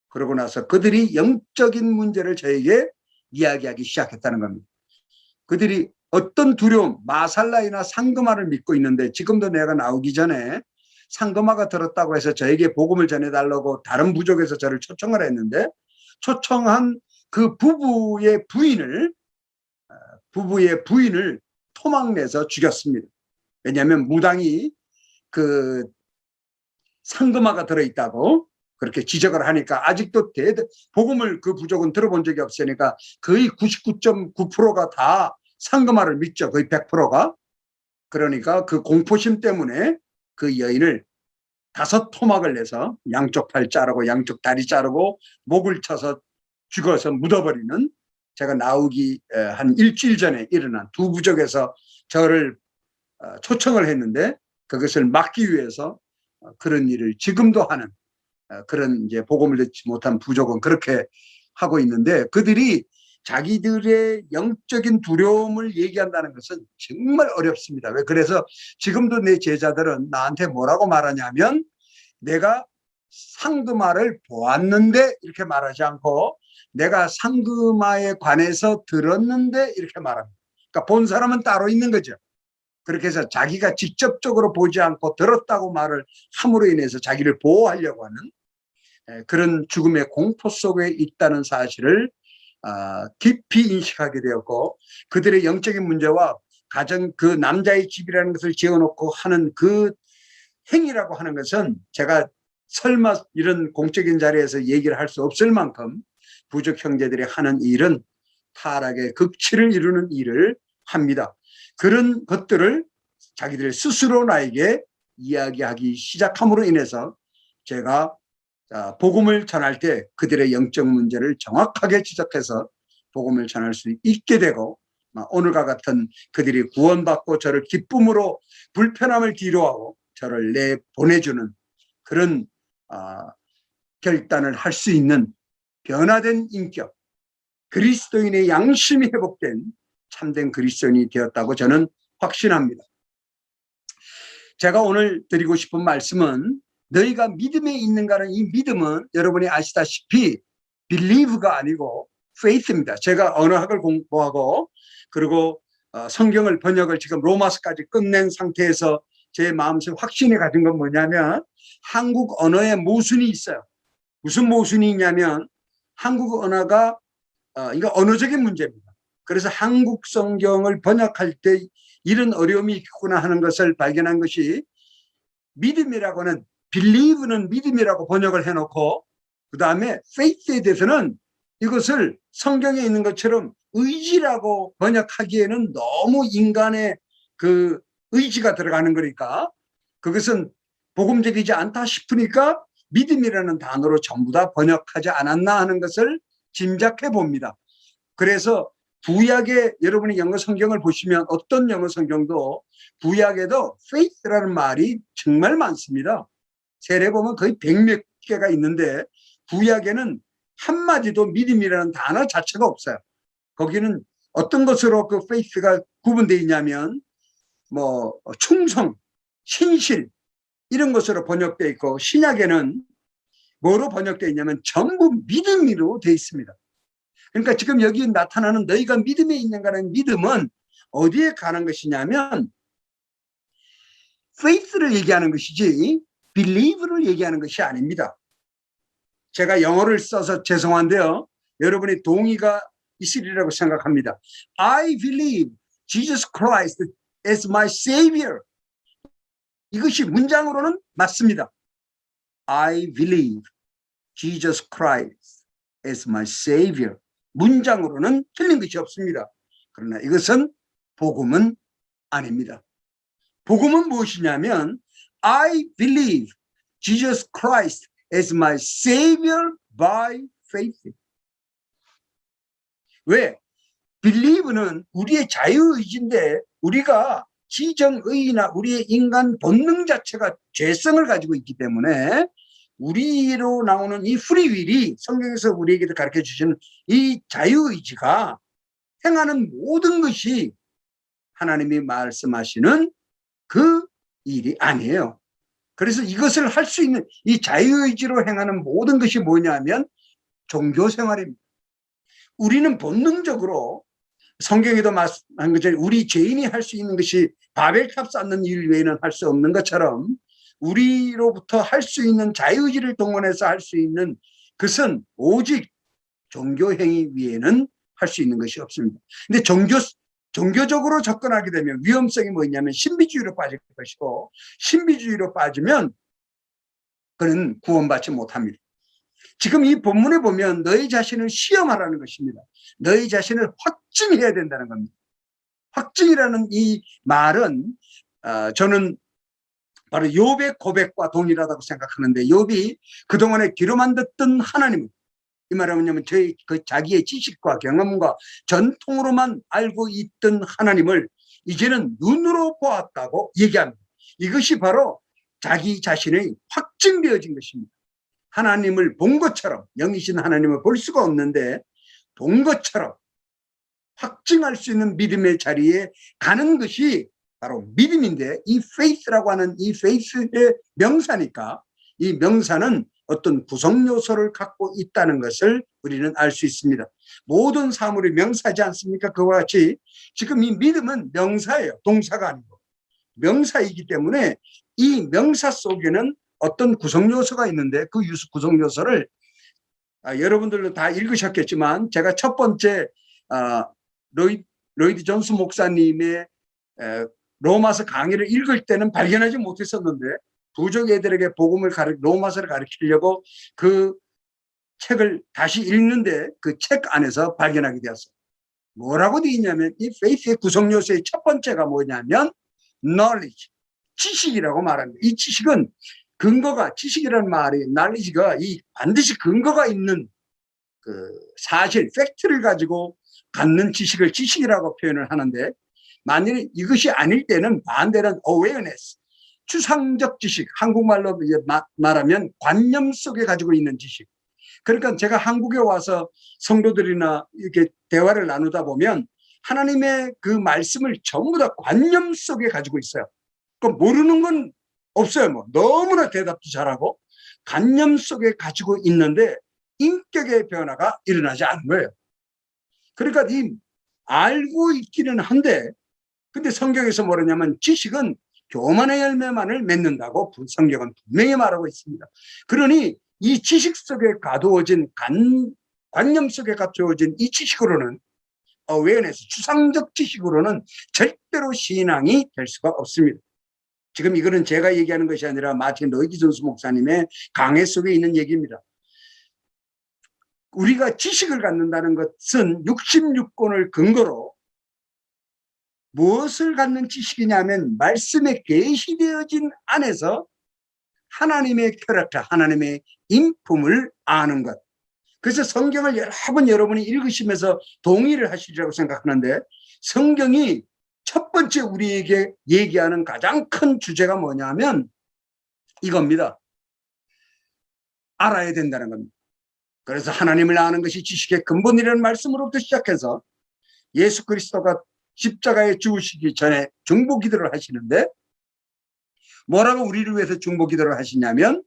그러고 나서 그들이 영적인 문제를 저에게 이야기하기 시작했다는 겁니다. 그들이 어떤 두려움, 마살라이나 상금아를 믿고 있는데, 지금도 내가 나오기 전에 상금아가 들었다고 해서 저에게 복음을 전해달라고 다른 부족에서 저를 초청을 했는데, 초청한 그 부부의 부인을 토막내서 죽였습니다. 왜냐하면 무당이 그 상금아가 들어있다고 그렇게 지적을 하니까, 아직도 복음을 그 부족은 들어본 적이 없으니까 거의 99.9%가 다 상금아를 믿죠. 거의 100%가. 그러니까 그 공포심 때문에 그 여인을 5토막을 내서 양쪽 팔 자르고 양쪽 다리 자르고 목을 쳐서 죽어서 묻어버리는, 제가 나오기 한 일주일 전에 일어난 두 부족에서 저를 초청을 했는데, 그것을 막기 위해서 그런 일을 지금도 하는, 그런 이제 복음을 듣지 못한 부족은 그렇게 하고 있는데, 그들이 자기들의 영적인 두려움을 얘기한다는 것은 정말 어렵습니다. 왜? 그래서 지금도 내 제자들은 나한테 뭐라고 말하냐면, 내가 상금아를 보았는데 이렇게 말하지 않고, 내가 상금아에 관해서 들었는데 이렇게 말합니다. 그러니까 본 사람은 따로 있는 거죠. 그렇게 해서 자기가 직접적으로 보지 않고 들었다고 말을 함으로 인해서 자기를 보호하려고 하는 그런 죽음의 공포 속에 있다는 사실을 깊이 인식하게 되었고, 그들의 영적인 문제와 가정, 그 남자의 집이라는 것을 지어놓고 하는 그 행위라고 하는 것은, 제가 설마 이런 공적인 자리에서 얘기를 할 수 없을 만큼 부족 형제들이 하는 일은 타락의 극치를 이루는 일을 합니다. 그런 것들을 자기들 스스로 나에게 이야기하기 시작함으로 인해서 제가 복음을 전할 때 그들의 영적 문제를 정확하게 지적해서 복음을 전할 수 있게 되고, 오늘과 같은 그들이 구원받고 저를 기쁨으로 불편함을 뒤로하고 저를 내보내주는 그런 결단을 할 수 있는 변화된 인격, 그리스도인의 양심이 회복된 참된 그리스도인이 되었다고 저는 확신합니다. 제가 오늘 드리고 싶은 말씀은, 너희가 믿음에 있는가는, 이 믿음은 여러분이 아시다시피 believe가 아니고 faith입니다. 제가 언어학을 공부하고 그리고 성경을 번역을 지금 로마서까지 끝낸 상태에서 제 마음속 확신이 가진 건 뭐냐면, 한국 언어에 모순이 있어요. 무슨 모순이 있냐면, 한국 언어가 이거 언어적인 문제입니다. 그래서 한국 성경을 번역할 때 이런 어려움이 있구나 하는 것을 발견한 것이, 믿음이라고는 believe는 믿음이라고 번역을 해놓고 그 다음에 faith에 대해서는 이것을 성경에 있는 것처럼 의지라고 번역하기에는 너무 인간의 그 의지가 들어가는 거니까 그것은 복음적이지 않다 싶으니까 믿음이라는 단어로 전부 다 번역하지 않았나 하는 것을 짐작해 봅니다. 그래서 구약의 여러분이 영어 성경을 보시면 어떤 영어 성경도 구약에도 faith라는 말이 정말 많습니다. 세례 보면 거의 100몇 개가 있는데 구약에는 한마디도 믿음이라는 단어 자체가 없어요. 거기는 어떤 것으로 그 faith가 구분되어 있냐면 뭐 충성, 신실 이런 것으로 번역되어 있고 신약에는 뭐로 번역되어 있냐면 전부 믿음으로 되어 있습니다. 그러니까 지금 여기 나타나는 너희가 믿음에 있는가라는 믿음은 어디에 가는 것이냐면 faith를 얘기하는 것이지 believe를 얘기하는 것이 아닙니다. 제가 영어를 써서 죄송한데요. 여러분의 동의가 있으리라고 생각합니다. I believe Jesus Christ as my Savior. 이것이 문장으로는 맞습니다. I believe Jesus Christ as my Savior. 문장으로는 틀린 것이 없습니다. 그러나 이것은 복음은 아닙니다. 복음은 무엇이냐면 I believe Jesus Christ as my Savior by faith. 왜? believe는 우리의 자유의지인데 우리가 지정의나 우리의 인간 본능 자체가 죄성을 가지고 있기 때문에 우리로 나오는 이 프리윌이 성경에서 우리에게 가르쳐 주시는 이 자유의지가 행하는 모든 것이 하나님이 말씀하시는 그 일이 아니에요. 그래서 이것을 할 수 있는 이 자유의지로 행하는 모든 것이 뭐냐면 종교생활입니다. 우리는 본능적으로 성경에도 말한 것처럼 우리 죄인이 할 수 있는 것이 바벨탑 쌓는 일 외에는 할 수 없는 것처럼 우리로부터 할 수 있는 자유의지를 동원해서 할 수 있는 것은 오직 종교행위 위에는 할 수 있는 것이 없습니다. 근데 종교적으로 접근하게 되면 위험성이 뭐냐면 신비주의로 빠질 것이고 신비주의로 빠지면 그는 구원받지 못합니다. 지금 이 본문에 보면 너희 자신을 시험하라는 것입니다. 너희 자신을 확증해야 된다는 겁니다. 확증이라는 이 말은 저는 바로 욥의 고백과 동일하다고 생각하는데 욥이 그동안에 귀로만 듣던 하나님을 이 말은 뭐냐면 그 자기의 지식과 경험과 전통으로만 알고 있던 하나님을 이제는 눈으로 보았다고 얘기합니다. 이것이 바로 자기 자신의 확증되어진 것입니다. 하나님을 본 것처럼 영이신 하나님을 볼 수가 없는데 본 것처럼 확증할 수 있는 믿음의 자리에 가는 것이 바로 믿음인데 이 faith라고 하는 이 faith의 명사니까 이 명사는 어떤 구성 요소를 갖고 있다는 것을 우리는 알 수 있습니다. 모든 사물이 명사지 않습니까? 그와 같이 지금 이 믿음은 명사예요. 동사가 아니고 명사이기 때문에 이 명사 속에는 어떤 구성 요소가 있는데 그 구성 요소를 여러분들도 다 읽으셨겠지만 제가 첫 번째 로이드 존스 목사님의 로마서 강의를 읽을 때는 발견하지 못했었는데 부족 애들에게 복음을 로마서를 가르치려고 그 책을 다시 읽는데 그 책 안에서 발견하게 되었어요. 뭐라고 되어 있냐면 이 faith의 구성 요소의 첫 번째가 뭐냐면 knowledge, 지식이라고 말합니다. 이 지식은 근거가 지식이라는 말이 knowledge가 이 반드시 근거가 있는 그 사실 팩트를 가지고 갖는 지식을 지식이라고 표현을 하는데 만일 이것이 아닐 때는 반대는 awareness, 추상적 지식, 한국말로 말하면 관념 속에 가지고 있는 지식. 그러니까 제가 한국에 와서 성도들이나 이렇게 대화를 나누다 보면 하나님의 그 말씀을 전부 다 관념 속에 가지고 있어요. 그 모르는 건 없어요. 뭐 너무나 대답도 잘하고 관념 속에 가지고 있는데 인격의 변화가 일어나지 않는 거예요. 그러니까 이 알고 있기는 한데 근데 성경에서 뭐냐면 지식은 교만의 열매만을 맺는다고 성경은 분명히 말하고 있습니다. 그러니 이 지식 속에 가두어진 관념 속에 갖추어진 이 지식으로는 awareness, 추상적 지식으로는 절대로 신앙이 될 수가 없습니다. 지금 이거는 제가 얘기하는 것이 아니라 마틴 로이드 존스 목사님의 강해 속에 있는 얘기입니다. 우리가 지식을 갖는다는 것은 66권을 근거로 무엇을 갖는 지식이냐면 말씀에 계시되어진 안에서 하나님의 캐릭터, 하나님의 인품을 아는 것. 그래서 성경을 여러 번 여러분이 읽으시면서 동의를 하시리라고 생각하는데, 성경이 첫 번째 우리에게 얘기하는 가장 큰 주제가 뭐냐면 이겁니다. 알아야 된다는 겁니다. 그래서 하나님을 아는 것이 지식의 근본이라는 말씀으로부터 시작해서 예수 그리스도가 십자가에 죽으시기 전에 중보 기도를 하시는데, 뭐라고 우리를 위해서 중보 기도를 하시냐면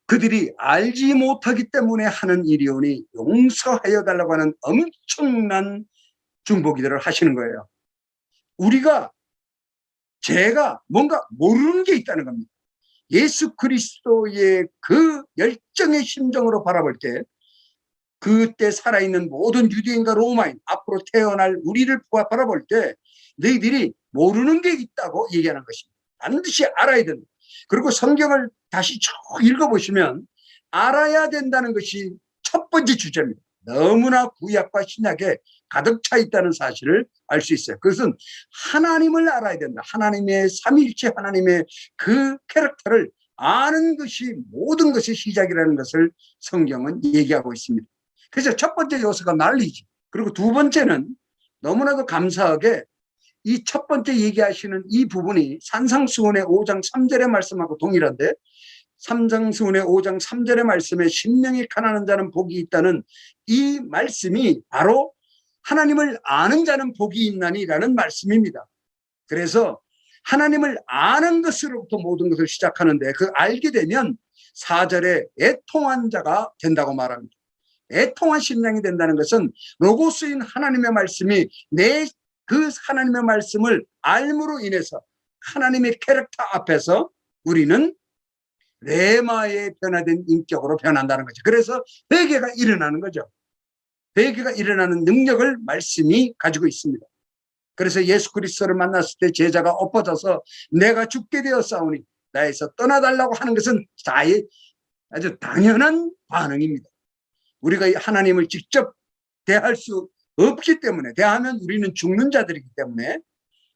그들이 알지 못하기 때문에 하는 일이오니 용서하여 달라고 하는 엄청난 중보 기도를 하시는 거예요. 제가 뭔가 모르는 게 있다는 겁니다. 예수 그리스도의 그 열정의 심정으로 바라볼 때, 그때 살아있는 모든 유대인과 로마인, 앞으로 태어날 우리를 바라볼 때 너희들이 모르는 게 있다고 얘기하는 것입니다. 반드시 알아야 된다. 그리고 성경을 다시 쭉 읽어보시면 알아야 된다는 것이 첫 번째 주제입니다. 너무나 구약과 신약에 가득 차 있다는 사실을 알 수 있어요. 그것은 하나님을 알아야 된다. 하나님의 삼위일체 하나님의 그 캐릭터를 아는 것이 모든 것의 시작이라는 것을 성경은 얘기하고 있습니다. 그래서 첫 번째 요소가 난리지. 그리고 두 번째는 너무나도 감사하게 이 첫 번째 얘기하시는 이 부분이 산상수훈의 5장 3절의 말씀하고 동일한데, 산상수훈의 5장 3절의 말씀에 심령이 가난한 자는 복이 있다는 이 말씀이 바로 하나님을 아는 자는 복이 있나니라는 말씀입니다. 그래서 하나님을 아는 것으로부터 모든 것을 시작하는데, 그 알게 되면 4절에 애통한 자가 된다고 말합니다. 애통한 심령이 된다는 것은 로고스인 하나님의 말씀이 그 하나님의 말씀을 알므로 인해서 하나님의 캐릭터 앞에서 우리는 레마의 변화된 인격으로 변한다는 거죠. 그래서 회개가 일어나는 거죠. 회개가 일어나는 능력을 말씀이 가지고 있습니다. 그래서 예수 그리스도를 만났을 때 제자가 엎어져서 내가 죽게 되었사오니 나에서 떠나달라고 하는 것은 아주 당연한 반응입니다. 우리가 하나님을 직접 대할 수 없기 때문에, 대하면 우리는 죽는 자들이기 때문에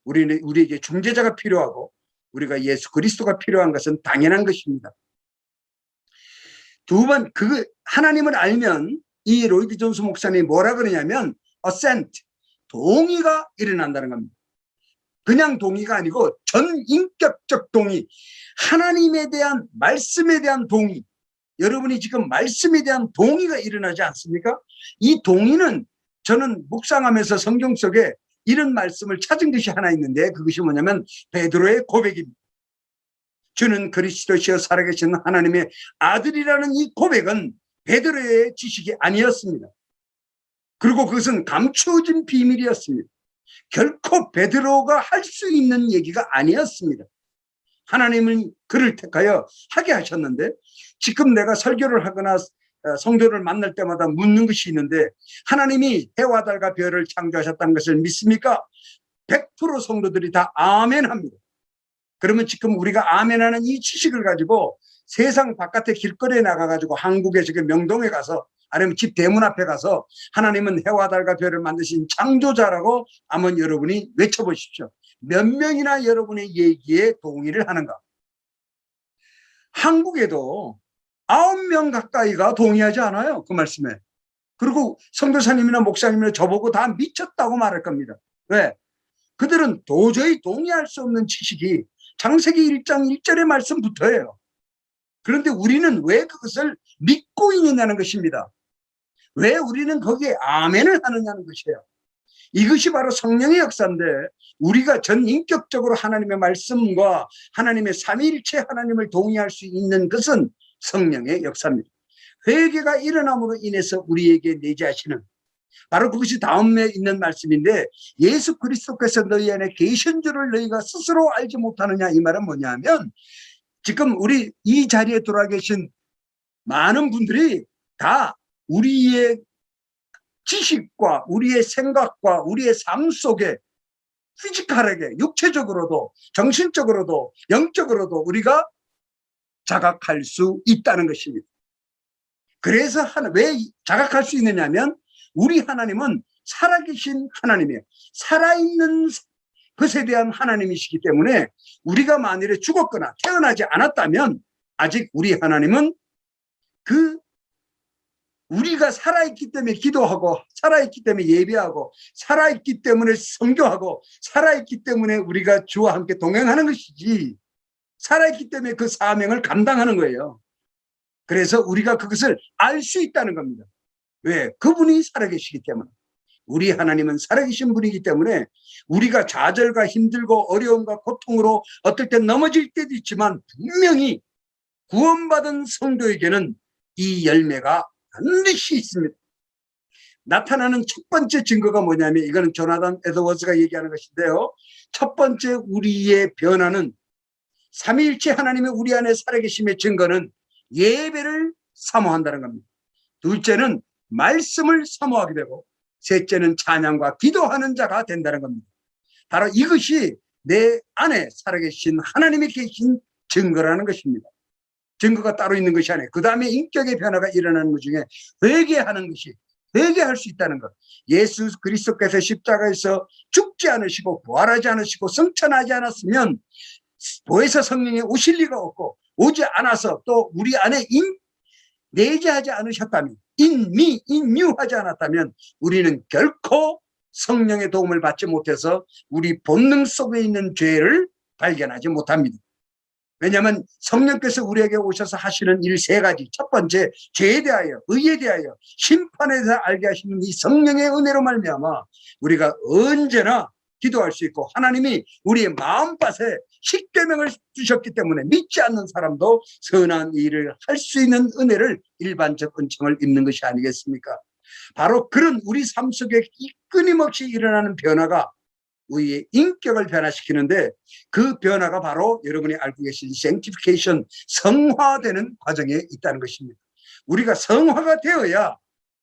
우리에게 중재자가 필요하고 우리가 예수 그리스도가 필요한 것은 당연한 것입니다. 두 번, 하나님을 알면 이 로이드 존스 목사님이 뭐라 그러냐면 assent, 동의가 일어난다는 겁니다. 그냥 동의가 아니고 전인격적 동의, 하나님에 대한, 말씀에 대한 동의. 여러분이 지금 말씀에 대한 동의가 일어나지 않습니까? 이 동의는 저는 묵상하면서 성경 속에 이런 말씀을 찾은 것이 하나 있는데, 그것이 뭐냐면 베드로의 고백입니다. 주는 그리스도시여 살아계신 하나님의 아들이라는 이 고백은 베드로의 지식이 아니었습니다. 그리고 그것은 감추어진 비밀이었습니다. 결코 베드로가 할 수 있는 얘기가 아니었습니다. 하나님은 그를 택하여 하게 하셨는데, 지금 내가 설교를 하거나 성도를 만날 때마다 묻는 것이 있는데, 하나님이 해와 달과 별을 창조하셨다는 것을 믿습니까? 100% 성도들이 다 아멘합니다. 그러면 지금 우리가 아멘하는 이 지식을 가지고 세상 바깥에 길거리에 나가가지고 한국의 지금 명동에 가서, 아니면 집 대문 앞에 가서 하나님은 해와 달과 별을 만드신 창조자라고 한번 여러분이 외쳐보십시오. 몇 명이나 여러분의 얘기에 동의를 하는가? 한국에도 9명 가까이가 동의하지 않아요, 그 말씀에. 그리고 선교사님이나 목사님이나 저보고 다 미쳤다고 말할 겁니다. 왜? 그들은 도저히 동의할 수 없는 지식이 창세기 1장 1절의 말씀부터예요. 그런데 우리는 왜 그것을 믿고 있느냐는 것입니다. 왜 우리는 거기에 아멘을 하느냐는 것이에요. 이것이 바로 성령의 역사인데, 우리가 전인격적으로 하나님의 말씀과 하나님의 삼위일체 하나님을 동의할 수 있는 것은 성령의 역사입니다. 회개가 일어남으로 인해서 우리에게 내재하시는, 바로 그것이 다음에 있는 말씀인데, 예수 그리스도께서 너희 안에 계신 줄을 너희가 스스로 알지 못하느냐, 이 말은 뭐냐면, 지금 우리 이 자리에 돌아 계신 많은 분들이 다 우리의 지식과 우리의 생각과 우리의 삶 속에 피지컬하게 육체적으로도 정신적으로도 영적으로도 우리가 자각할 수 있다는 것입니다. 그래서 왜 자각할 수 있느냐면 우리 하나님은 살아계신 하나님이에요. 살아있는 것에 대한 하나님이시기 때문에 우리가 만일에 죽었거나 태어나지 않았다면 아직 우리 하나님은 우리가 살아있기 때문에 기도하고 살아있기 때문에 예배하고 살아있기 때문에 선교하고 살아있기 때문에 우리가 주와 함께 동행하는 것이지 살아있기 때문에 그 사명을 감당하는 거예요. 그래서 우리가 그것을 알 수 있다는 겁니다. 왜? 그분이 살아계시기 때문에. 우리 하나님은 살아계신 분이기 때문에 우리가 좌절과 힘들고 어려움과 고통으로 어떨 땐 넘어질 때도 있지만 분명히 구원받은 성도에게는 이 열매가 반드시 있습니다. 나타나는 첫 번째 증거가 뭐냐면 이거는 조나단 에드워즈가 얘기하는 것인데요. 첫 번째 우리의 변화는 삼위일체 하나님의 우리 안에 살아계심의 증거는 예배를 사모한다는 겁니다. 둘째는 말씀을 사모하게 되고 셋째는 찬양과 기도하는 자가 된다는 겁니다. 바로 이것이 내 안에 살아계신 하나님이 계신 증거라는 것입니다. 증거가 따로 있는 것이 아니에요. 그 다음에 인격의 변화가 일어나는 것 중에 회개하는 것이 회개할 수 있다는 것. 예수 그리스도께서 십자가에서 죽지 않으시고 부활하지 않으시고 승천하지 않았으면 보혜사 성령이 오실 리가 없고 오지 않아서 또 우리 안에 내재하지 않으셨다면 인유하지 않았다면 우리는 결코 성령의 도움을 받지 못해서 우리 본능 속에 있는 죄를 발견하지 못합니다. 왜냐하면 성령께서 우리에게 오셔서 하시는 일 세 가지. 첫 번째, 죄에 대하여, 의에 대하여, 심판에 대해서 알게 하시는 이 성령의 은혜로 말미암아 우리가 언제나 기도할 수 있고 하나님이 우리의 마음밭에 십계명을 주셨기 때문에 믿지 않는 사람도 선한 일을 할 수 있는 은혜를 일반적 은총을 입는 것이 아니겠습니까? 바로 그런 우리 삶 속에 끊임없이 일어나는 변화가 우리의 인격을 변화시키는데 그 변화가 바로 여러분이 알고 계신 sanctification, 성화되는 과정에 있다는 것입니다. 우리가 성화가 되어야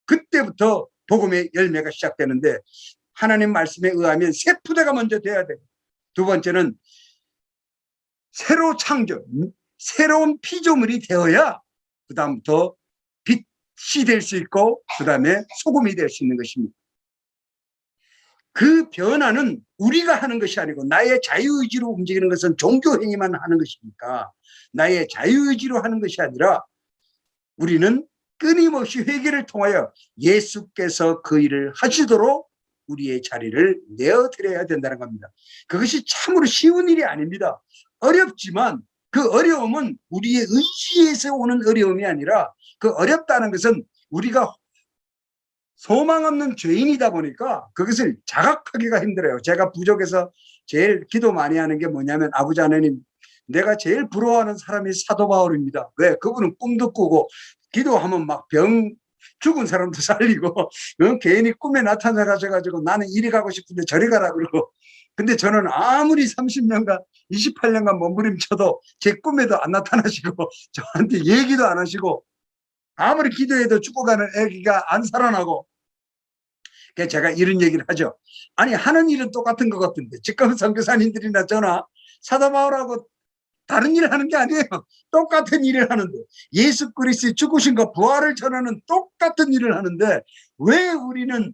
그때부터 복음의 열매가 시작되는데 하나님 말씀에 의하면 새 푸대가 먼저 돼야 돼요. 두 번째는 새로 창조, 새로운 피조물이 되어야 그 다음부터 빛이 될 수 있고 그 다음에 소금이 될 수 있는 것입니다. 그 변화는 우리가 하는 것이 아니고 나의 자유의지로 움직이는 것은 종교행위만 하는 것이니까 나의 자유의지로 하는 것이 아니라 우리는 끊임없이 회개를 통하여 예수께서 그 일을 하시도록 우리의 자리를 내어드려야 된다는 겁니다. 그것이 참으로 쉬운 일이 아닙니다. 어렵지만 그 어려움은 우리의 의지에서 오는 어려움이 아니라 그 어렵다는 것은 우리가 소망 없는 죄인이다 보니까 그것을 자각하기가 힘들어요. 제가 부족해서 제일 기도 많이 하는 게 뭐냐면 아버지 하나님 내가 제일 부러워하는 사람이 사도 바울입니다. 왜? 그분은 꿈도 꾸고 기도하면 막 죽은 사람도 살리고 괜히 꿈에 나타나가지고 나는 이리 가고 싶은데 저리 가라 그러고 근데 저는 아무리 30년간 28년간 몸부림쳐도 제 꿈에도 안 나타나시고 저한테 얘기도 안 하시고 아무리 기도해도 죽어가는 애기가 안 살아나고 그래서 제가 이런 얘기를 하죠. 아니 하는 일은 똑같은 것 같은데 지금 선교사님들이나 저나 사도 바울하고 다른 일을 하는 게 아니에요. 똑같은 일을 하는데 예수 그리스도의 죽으신과 부활을 전하는 똑같은 일을 하는데 왜 우리는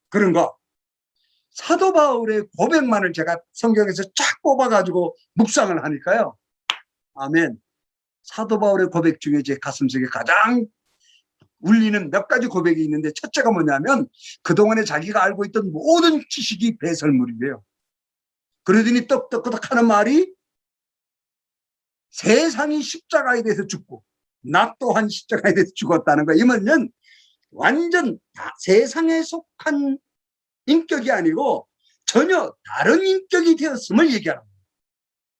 그런가? 사도 바울의 고백만을 제가 성경에서 쫙 뽑아가지고 묵상을 하니까요. 아멘. 사도 바울의 고백 중에 제 가슴속에 가장 울리는 몇 가지 고백이 있는데 첫째가 뭐냐면 그동안에 자기가 알고 있던 모든 지식이 배설물이에요. 그러더니 떡떡떡 하는 말이 세상이 십자가에 대해서 죽고 나 또한 십자가에 대해서 죽었다는 거예요. 이면은 완전 세상에 속한 인격이 아니고 전혀 다른 인격이 되었음을 얘기하는 거예요.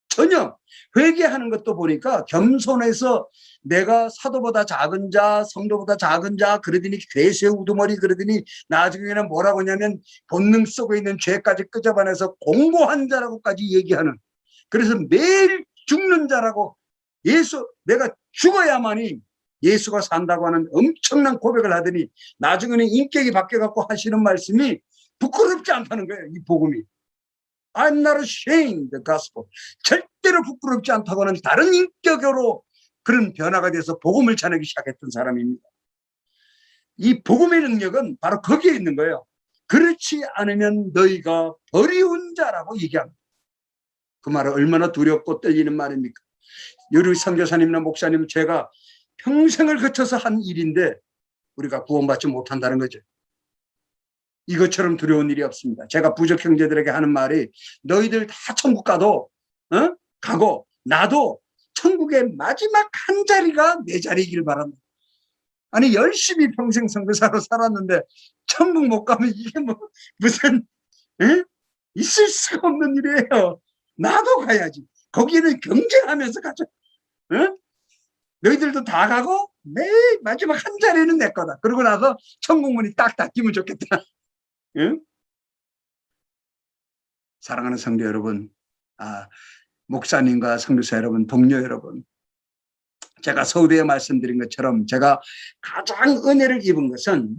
전혀 회개하는 것도 보니까 겸손해서 내가 사도보다 작은 자, 성도보다 작은 자 그러더니 괴수의 우두머리 그러더니 나중에는 뭐라고 하냐면 본능 속에 있는 죄까지 끄집어내서 공고한 자라고까지 얘기하는 그래서 매일 죽는 자라고 내가 죽어야만이 예수가 산다고 하는 엄청난 고백을 하더니 나중에는 인격이 바뀌어갖고 하시는 말씀이 부끄럽지 않다는 거예요. 이 복음이. I'm not ashamed the gospel. 절대로 부끄럽지 않다고는 다른 인격으로 그런 변화가 돼서 복음을 전하기 시작했던 사람입니다. 이 복음의 능력은 바로 거기에 있는 거예요. 그렇지 않으면 너희가 버리운 자라고 얘기합니다. 그 말은 얼마나 두렵고 떨리는 말입니까? 우리 선교사님이나 목사님, 제가 평생을 거쳐서 한 일인데 우리가 구원받지 못한다는 거죠. 이것처럼 두려운 일이 없습니다. 제가 부족 형제들에게 하는 말이, 너희들 다 천국 가도 가고 나도 천국의 마지막 한 자리가 내 자리이길 바랍니다. 아니 열심히 평생 선교사로 살았는데 천국 못 가면 이게 뭐 무슨 있을 수가 없는 일이에요. 나도 가야지. 거기는 경쟁하면서 가죠. 너희들도 다 가고 내 마지막 한 자리는 내 거다. 그러고 나서 천국 문이 딱 닫히면 좋겠다. 사랑하는 성도 여러분, 목사님과 선교사 여러분, 동료 여러분, 제가 서두에 말씀드린 것처럼 제가 가장 은혜를 입은 것은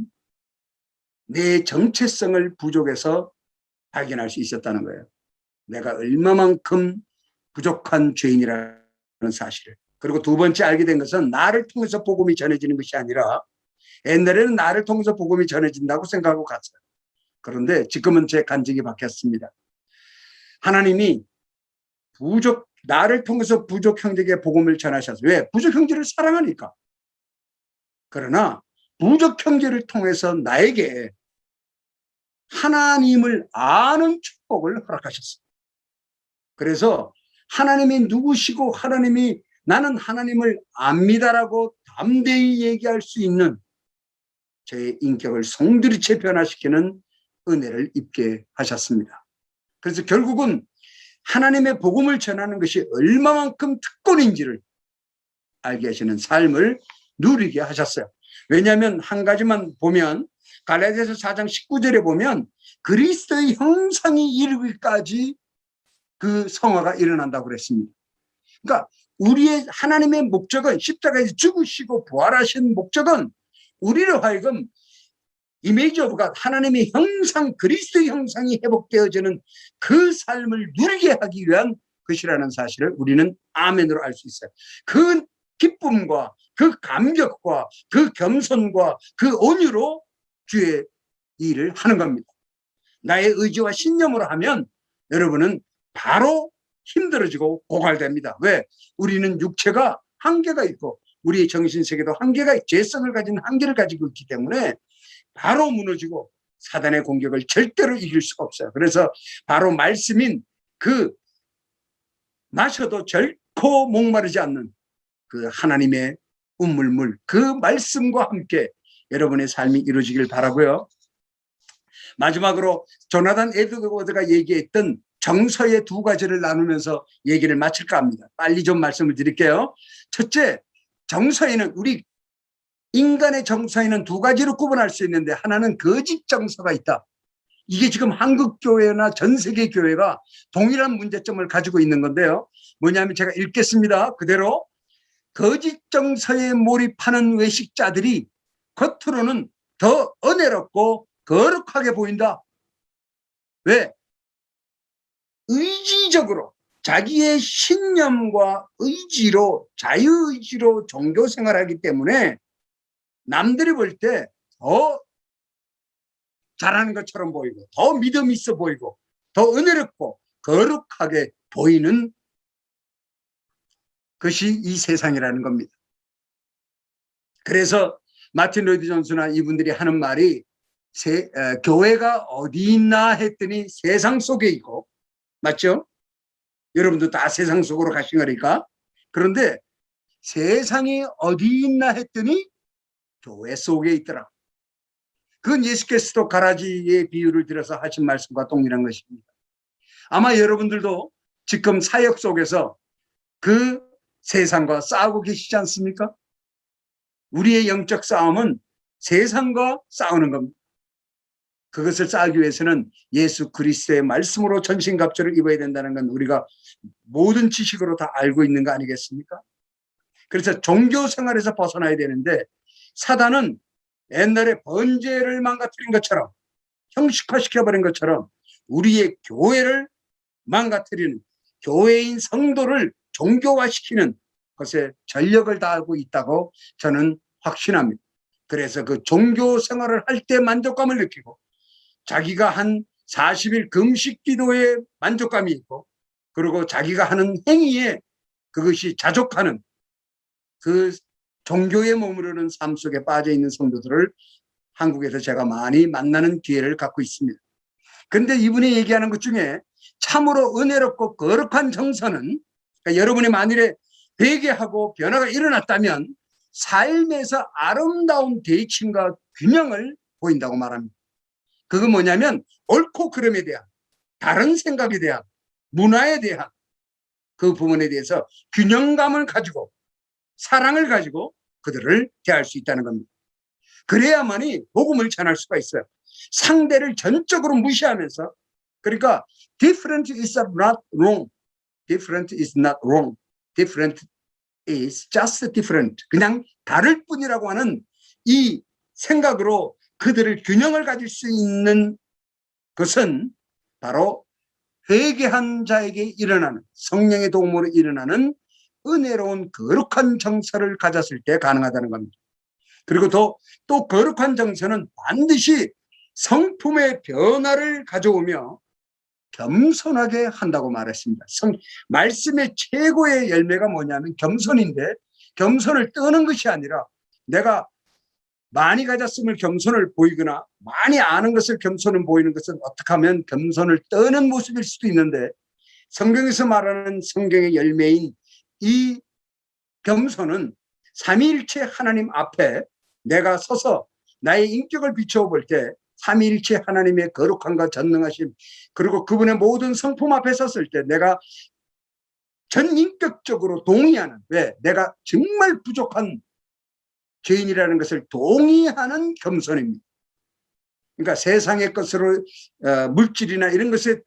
내 정체성을 부족해서 발견할 수 있었다는 거예요. 내가 얼마만큼 부족한 죄인이라는 사실을. 그리고 두 번째 알게 된 것은 나를 통해서 복음이 전해지는 것이 아니라, 옛날에는 나를 통해서 복음이 전해진다고 생각하고 갔어요. 그런데 지금은 제 간증이 바뀌었습니다. 하나님이 나를 통해서 부족 형제에게 복음을 전하셔서, 왜? 부족 형제를 사랑하니까. 그러나 부족 형제를 통해서 나에게 하나님을 아는 축복을 허락하셨어요. 그래서 하나님이 누구시고 나는 하나님을 압니다라고 담대히 얘기할 수 있는 제 인격을 송두리째 변화시키는 은혜를 입게 하셨습니다. 그래서 결국은 하나님의 복음을 전하는 것이 얼마만큼 특권인지를 알게 하시는 삶을 누리게 하셨어요. 왜냐하면 한 가지만 보면, 갈라디아서 4장 19절에 보면 그리스도의 형상이 이르기까지 그 성화가 일어난다고 그랬습니다. 그러니까 우리의 하나님의 목적은, 십자가에서 죽으시고 부활하신 목적은 우리를 하여금 이미지 오브 갓, 하나님의 형상, 그리스도의 형상이 회복되어지는 그 삶을 누리게 하기 위한 것이라는 사실을 우리는 아멘으로 알 수 있어요. 그 기쁨과 그 감격과 그 겸손과 그 온유로 주의 일을 하는 겁니다. 나의 의지와 신념으로 하면 여러분은 바로 힘들어지고 고갈됩니다. 왜? 우리는 육체가 한계가 있고 우리의 정신세계도 한계가, 죄성을 가진 한계를 가지고 있기 때문에 바로 무너지고 사단의 공격을 절대로 이길 수가 없어요. 그래서 바로 말씀인 그 마셔도 결코 목마르지 않는 그 하나님의 우물물, 그 말씀과 함께 여러분의 삶이 이루어지길 바라고요. 마지막으로 조나단 에드워드가 얘기했던 정서의 두 가지를 나누면서 얘기를 마칠까 합니다. 빨리 좀 말씀을 드릴게요. 첫째, 정서에는, 우리 인간의 정서에는 두 가지로 구분할 수 있는데, 하나는 거짓 정서가 있다. 이게 지금 한국 교회나 전 세계 교회가 동일한 문제점을 가지고 있는 건데요. 뭐냐면 제가 읽겠습니다. 그대로. 거짓 정서에 몰입하는 외식자들이 겉으로는 더 은혜롭고 거룩하게 보인다. 왜? 의지적으로 자기의 신념과 의지로, 자유의지로 종교 생활하기 때문에 남들이 볼 때 더 잘하는 것처럼 보이고, 더 믿음 있어 보이고, 더 은혜롭고 거룩하게 보이는 것이 이 세상이라는 겁니다. 그래서 마틴 로이드 존스나 이분들이 하는 말이, 교회가 어디 있나 했더니 세상 속에 있고, 맞죠? 여러분도 다 세상 속으로 가신 거니까. 그런데 세상이 어디 있나 했더니 교회 속에 있더라. 그건 예수께서도 가라지의 비유를 들어서 하신 말씀과 동일한 것입니다. 아마 여러분들도 지금 사역 속에서 그 세상과 싸우고 계시지 않습니까? 우리의 영적 싸움은 세상과 싸우는 겁니다. 그것을 싸우기 위해서는 예수 그리스도의 말씀으로 전신갑주를 입어야 된다는 건 우리가 모든 지식으로 다 알고 있는 거 아니겠습니까? 그래서 종교 생활에서 벗어나야 되는데, 사단은 옛날에 번제를 망가뜨린 것처럼, 형식화시켜버린 것처럼 우리의 교회를 망가뜨리는 교회인 성도를 종교화시키는 것에 전력을 다하고 있다고 저는 확신합니다. 그래서 그 종교 생활을 할 때 만족감을 느끼고 자기가 한 40일 금식 기도에 만족감이 있고 그리고 자기가 하는 행위에 그것이 자족하는 그 종교에 머무르는 삶 속에 빠져 있는 성도들을 한국에서 제가 많이 만나는 기회를 갖고 있습니다. 그런데 이분이 얘기하는 것 중에 참으로 은혜롭고 거룩한 정서는 그러니까 여러분이 만일에 회개하고 변화가 일어났다면 삶에서 아름다운 대칭과 균형을 보인다고 말합니다. 그건 뭐냐면 옳고 그름에 대한 다른 생각에 대한 문화에 대한 그 부분에 대해서 균형감을 가지고 사랑을 가지고 그들을 대할 수 있다는 겁니다. 그래야만이 복음을 전할 수가 있어요. 상대를 전적으로 무시하면서 그러니까 different is not wrong. different is not wrong. different is just different. 그냥 다를 뿐이라고 하는 이 생각으로 그들을 균형을 가질 수 있는 것은 바로 회개한 자에게 일어나는 성령의 도움으로 일어나는 은혜로운 거룩한 정서를 가졌을 때 가능하다는 겁니다. 그리고 또 거룩한 정서는 반드시 성품의 변화를 가져오며 겸손하게 한다고 말했습니다. 말씀의 최고의 열매가 뭐냐면 겸손인데 겸손을 떠는 것이 아니라 내가 많이 가졌음을 겸손을 보이거나 많이 아는 것을 겸손을 보이는 것은 어떻게 하면 겸손을 떠는 모습일 수도 있는데 성경에서 말하는 성경의 열매인 이 겸손은 삼위일체 하나님 앞에 내가 서서 나의 인격을 비추어 볼 때 삼위일체 하나님의 거룩함과 전능하심 그리고 그분의 모든 성품 앞에 섰을 때 내가 전인격적으로 동의하는 왜 내가 정말 부족한 죄인이라는 것을 동의하는 겸손입니다. 그러니까 세상의 것으로 물질이나 이런 것의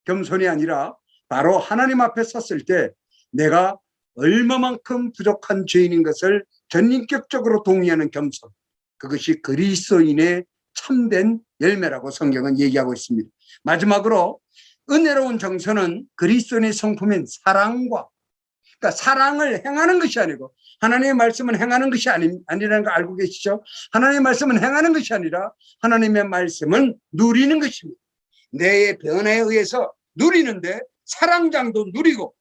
겸손이 아니라 바로 하나님 앞에 섰을 때 내가 얼마만큼 부족한 죄인인 것을 전인격적으로 동의하는 겸손. 그것이 그리스도인의 참된 열매라고 성경은 얘기하고 있습니다. 마지막으로 은혜로운 정서는 그리스도인의 성품인 사랑과 그러니까 사랑을 행하는 것이 아니고 하나님의 말씀은 행하는 것이 아니라는 거 알고 계시죠? 하나님의 말씀은 행하는 것이 아니라 하나님의 말씀은 누리는 것입니다. 내 변화에 의해서 누리는데 사랑장도 누리고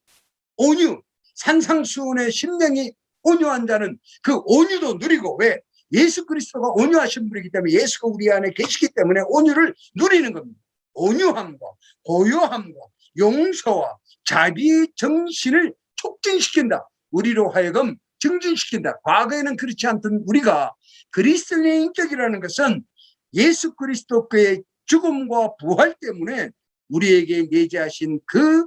온유, 산상수훈의 심령이 온유한 자는 그 온유도 누리고 왜? 예수 그리스도가 온유하신 분이기 때문에 예수가 우리 안에 계시기 때문에 온유를 누리는 겁니다. 온유함과 고요함과 용서와 자비의 정신을 촉진시킨다. 우리로 하여금 증진시킨다. 과거에는 그렇지 않던 우리가 그리스도의 인격이라는 것은 예수 그리스도의 죽음과 부활 때문에 우리에게 내재하신 그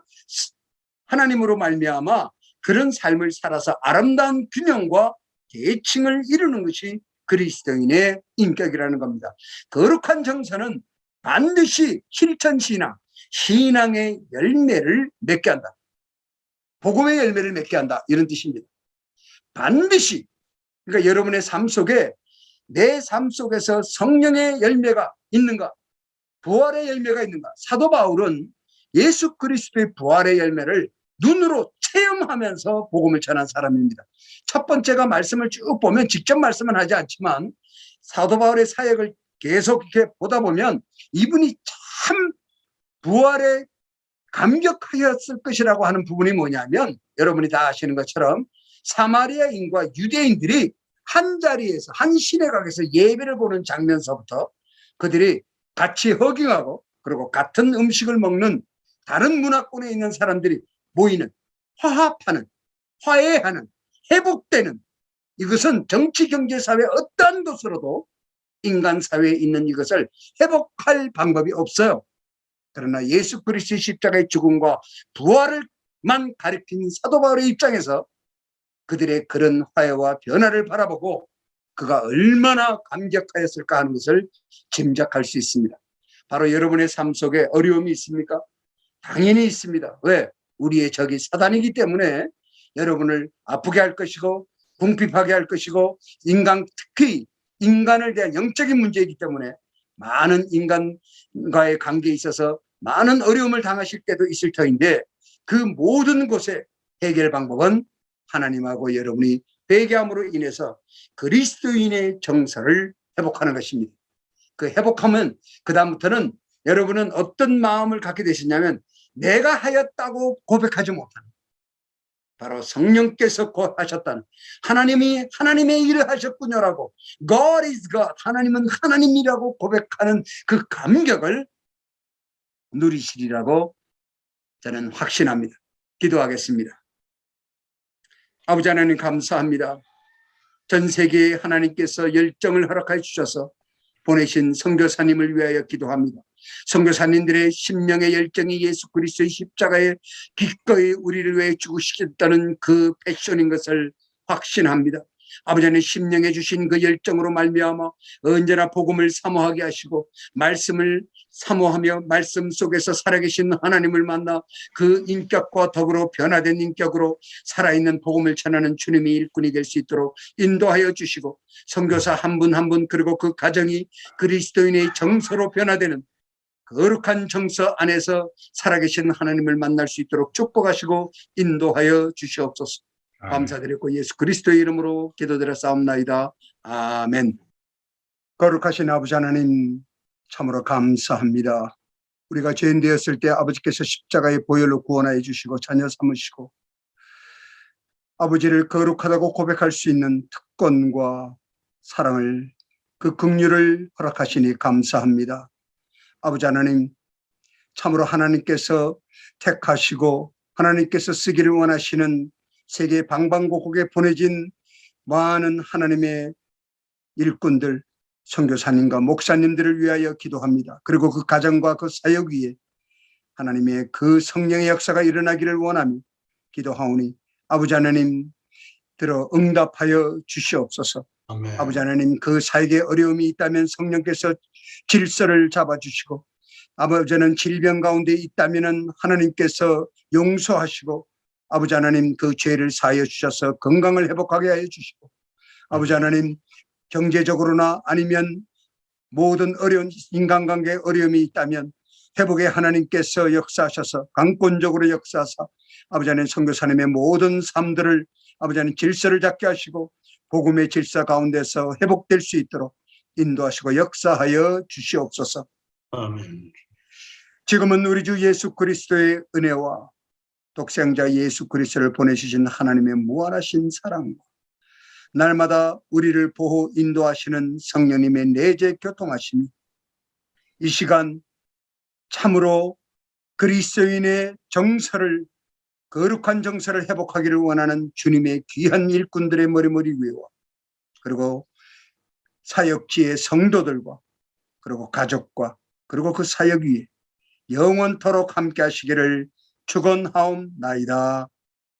하나님으로 말미암아 그런 삶을 살아서 아름다운 균형과 대칭을 이루는 것이 그리스도인의 인격이라는 겁니다. 거룩한 정서는 반드시 실천신앙, 신앙의 열매를 맺게 한다. 복음의 열매를 맺게 한다. 이런 뜻입니다. 반드시 그러니까 여러분의 삶 속에 내 삶 속에서 성령의 열매가 있는가? 부활의 열매가 있는가? 사도 바울은 예수 그리스도의 부활의 열매를 눈으로 체험하면서 복음을 전한 사람입니다. 첫 번째가 말씀을 쭉 보면 직접 말씀은 하지 않지만 사도 바울의 사역을 계속 이렇게 보다 보면 이분이 참 부활에 감격하였을 것이라고 하는 부분이 뭐냐면 여러분이 다 아시는 것처럼 사마리아인과 유대인들이 한 자리에서 한 시내각에서 예배를 보는 장면서부터 그들이 같이 허깅하고 그리고 같은 음식을 먹는 다른 문화권에 있는 사람들이 모이는 화합하는 화해하는 회복되는 이것은 정치 경제 사회 어떠한 것으로도 인간 사회에 있는 이것을 회복할 방법이 없어요. 그러나 예수 그리스도의 십자가의 죽음과 부활을만 가리킨 사도 바울의 입장에서 그들의 그런 화해와 변화를 바라보고 그가 얼마나 감격하였을까 하는 것을 짐작할 수 있습니다. 바로 여러분의 삶 속에 어려움이 있습니까? 당연히 있습니다. 왜? 우리의 적이 사단이기 때문에 여러분을 아프게 할 것이고 궁핍하게 할 것이고 특히 인간을 대한 영적인 문제이기 때문에 많은 인간과의 관계에 있어서 많은 어려움을 당하실 때도 있을 터인데 그 모든 곳의 해결 방법은 하나님하고 여러분이 회개함으로 인해서 그리스도인의 정서를 회복하는 것입니다. 그 회복하면 그다음부터는 여러분은 어떤 마음을 갖게 되시냐면 내가 하였다고 고백하지 못하는, 바로 성령께서 하셨다는, 하나님이 하나님의 일을 하셨군요라고, God is God, 하나님은 하나님이라고 고백하는 그 감격을 누리시리라고 저는 확신합니다. 기도하겠습니다. 아버지 하나님 감사합니다. 전 세계에 하나님께서 열정을 허락해 주셔서 보내신 선교사님을 위하여 기도합니다. 선교사님들의 심령의 열정이 예수 그리스도의 십자가에 기꺼이 우리를 위해 죽으시겠다는 그 패션인 것을 확신합니다. 아버지 하나님 심령에 주신 그 열정으로 말미암아 언제나 복음을 사모하게 하시고 말씀을 사모하며 말씀 속에서 살아계신 하나님을 만나 그 인격과 더불어 변화된 인격으로 살아있는 복음을 전하는 주님이 일꾼이 될 수 있도록 인도하여 주시고 선교사 한 분 한 분 그리고 그 가정이 그리스도인의 정서로 변화되는 거룩한 정서 안에서 살아계신 하나님을 만날 수 있도록 축복하시고 인도하여 주시옵소서. 감사드리고 예수 그리스도의 이름으로 기도드렸사옵나이다. 아멘. 거룩하신 아버지 하나님 참으로 감사합니다. 우리가 죄인 되었을 때 아버지께서 십자가의 보혈로 구원하여 주시고 자녀 삼으시고 아버지를 거룩하다고 고백할 수 있는 특권과 사랑을, 그 긍휼을 허락하시니 감사합니다. 아버지 하나님 참으로 하나님께서 택하시고 하나님께서 쓰기를 원하시는 세계 방방곡곡에 보내진 많은 하나님의 일꾼들, 선교사님과 목사님들을 위하여 기도합니다. 그리고 그 가정과 그 사역 위에 하나님의 그 성령의 역사가 일어나기를 원하며 기도하오니 아버지 하나님 들어 응답하여 주시옵소서. 아멘. 아버지 하나님 그 사역에 어려움이 있다면 성령께서 질서를 잡아주시고, 아버지는 질병 가운데 있다면 하나님께서 용서하시고 아버지 하나님 그 죄를 사하여 주셔서 건강을 회복하게 하여 주시고, 아버지 하나님 경제적으로나 아니면 모든 어려운 인간관계에 어려움이 있다면 회복에 하나님께서 역사하셔서 강권적으로 역사하사 아버지 하나님 선교사님의 모든 삶들을 아버지 하나님 질서를 잡게 하시고 복음의 질서 가운데서 회복될 수 있도록 인도하시고 역사하여 주시옵소서. 아멘. 지금은 우리 주 예수 그리스도의 은혜와 독생자 예수 그리스도를 보내주신 하나님의 무한하신 사랑과 날마다 우리를 보호 인도하시는 성령님의 내재 교통하심이 이 시간 참으로 그리스도인의 정서를, 거룩한 정서를 회복하기를 원하는 주님의 귀한 일꾼들의 머리머리 위와 그리고 사역지의 성도들과 그리고 가족과 그리고 그 사역 위에 영원토록 함께 하시기를 축원하옵나이다.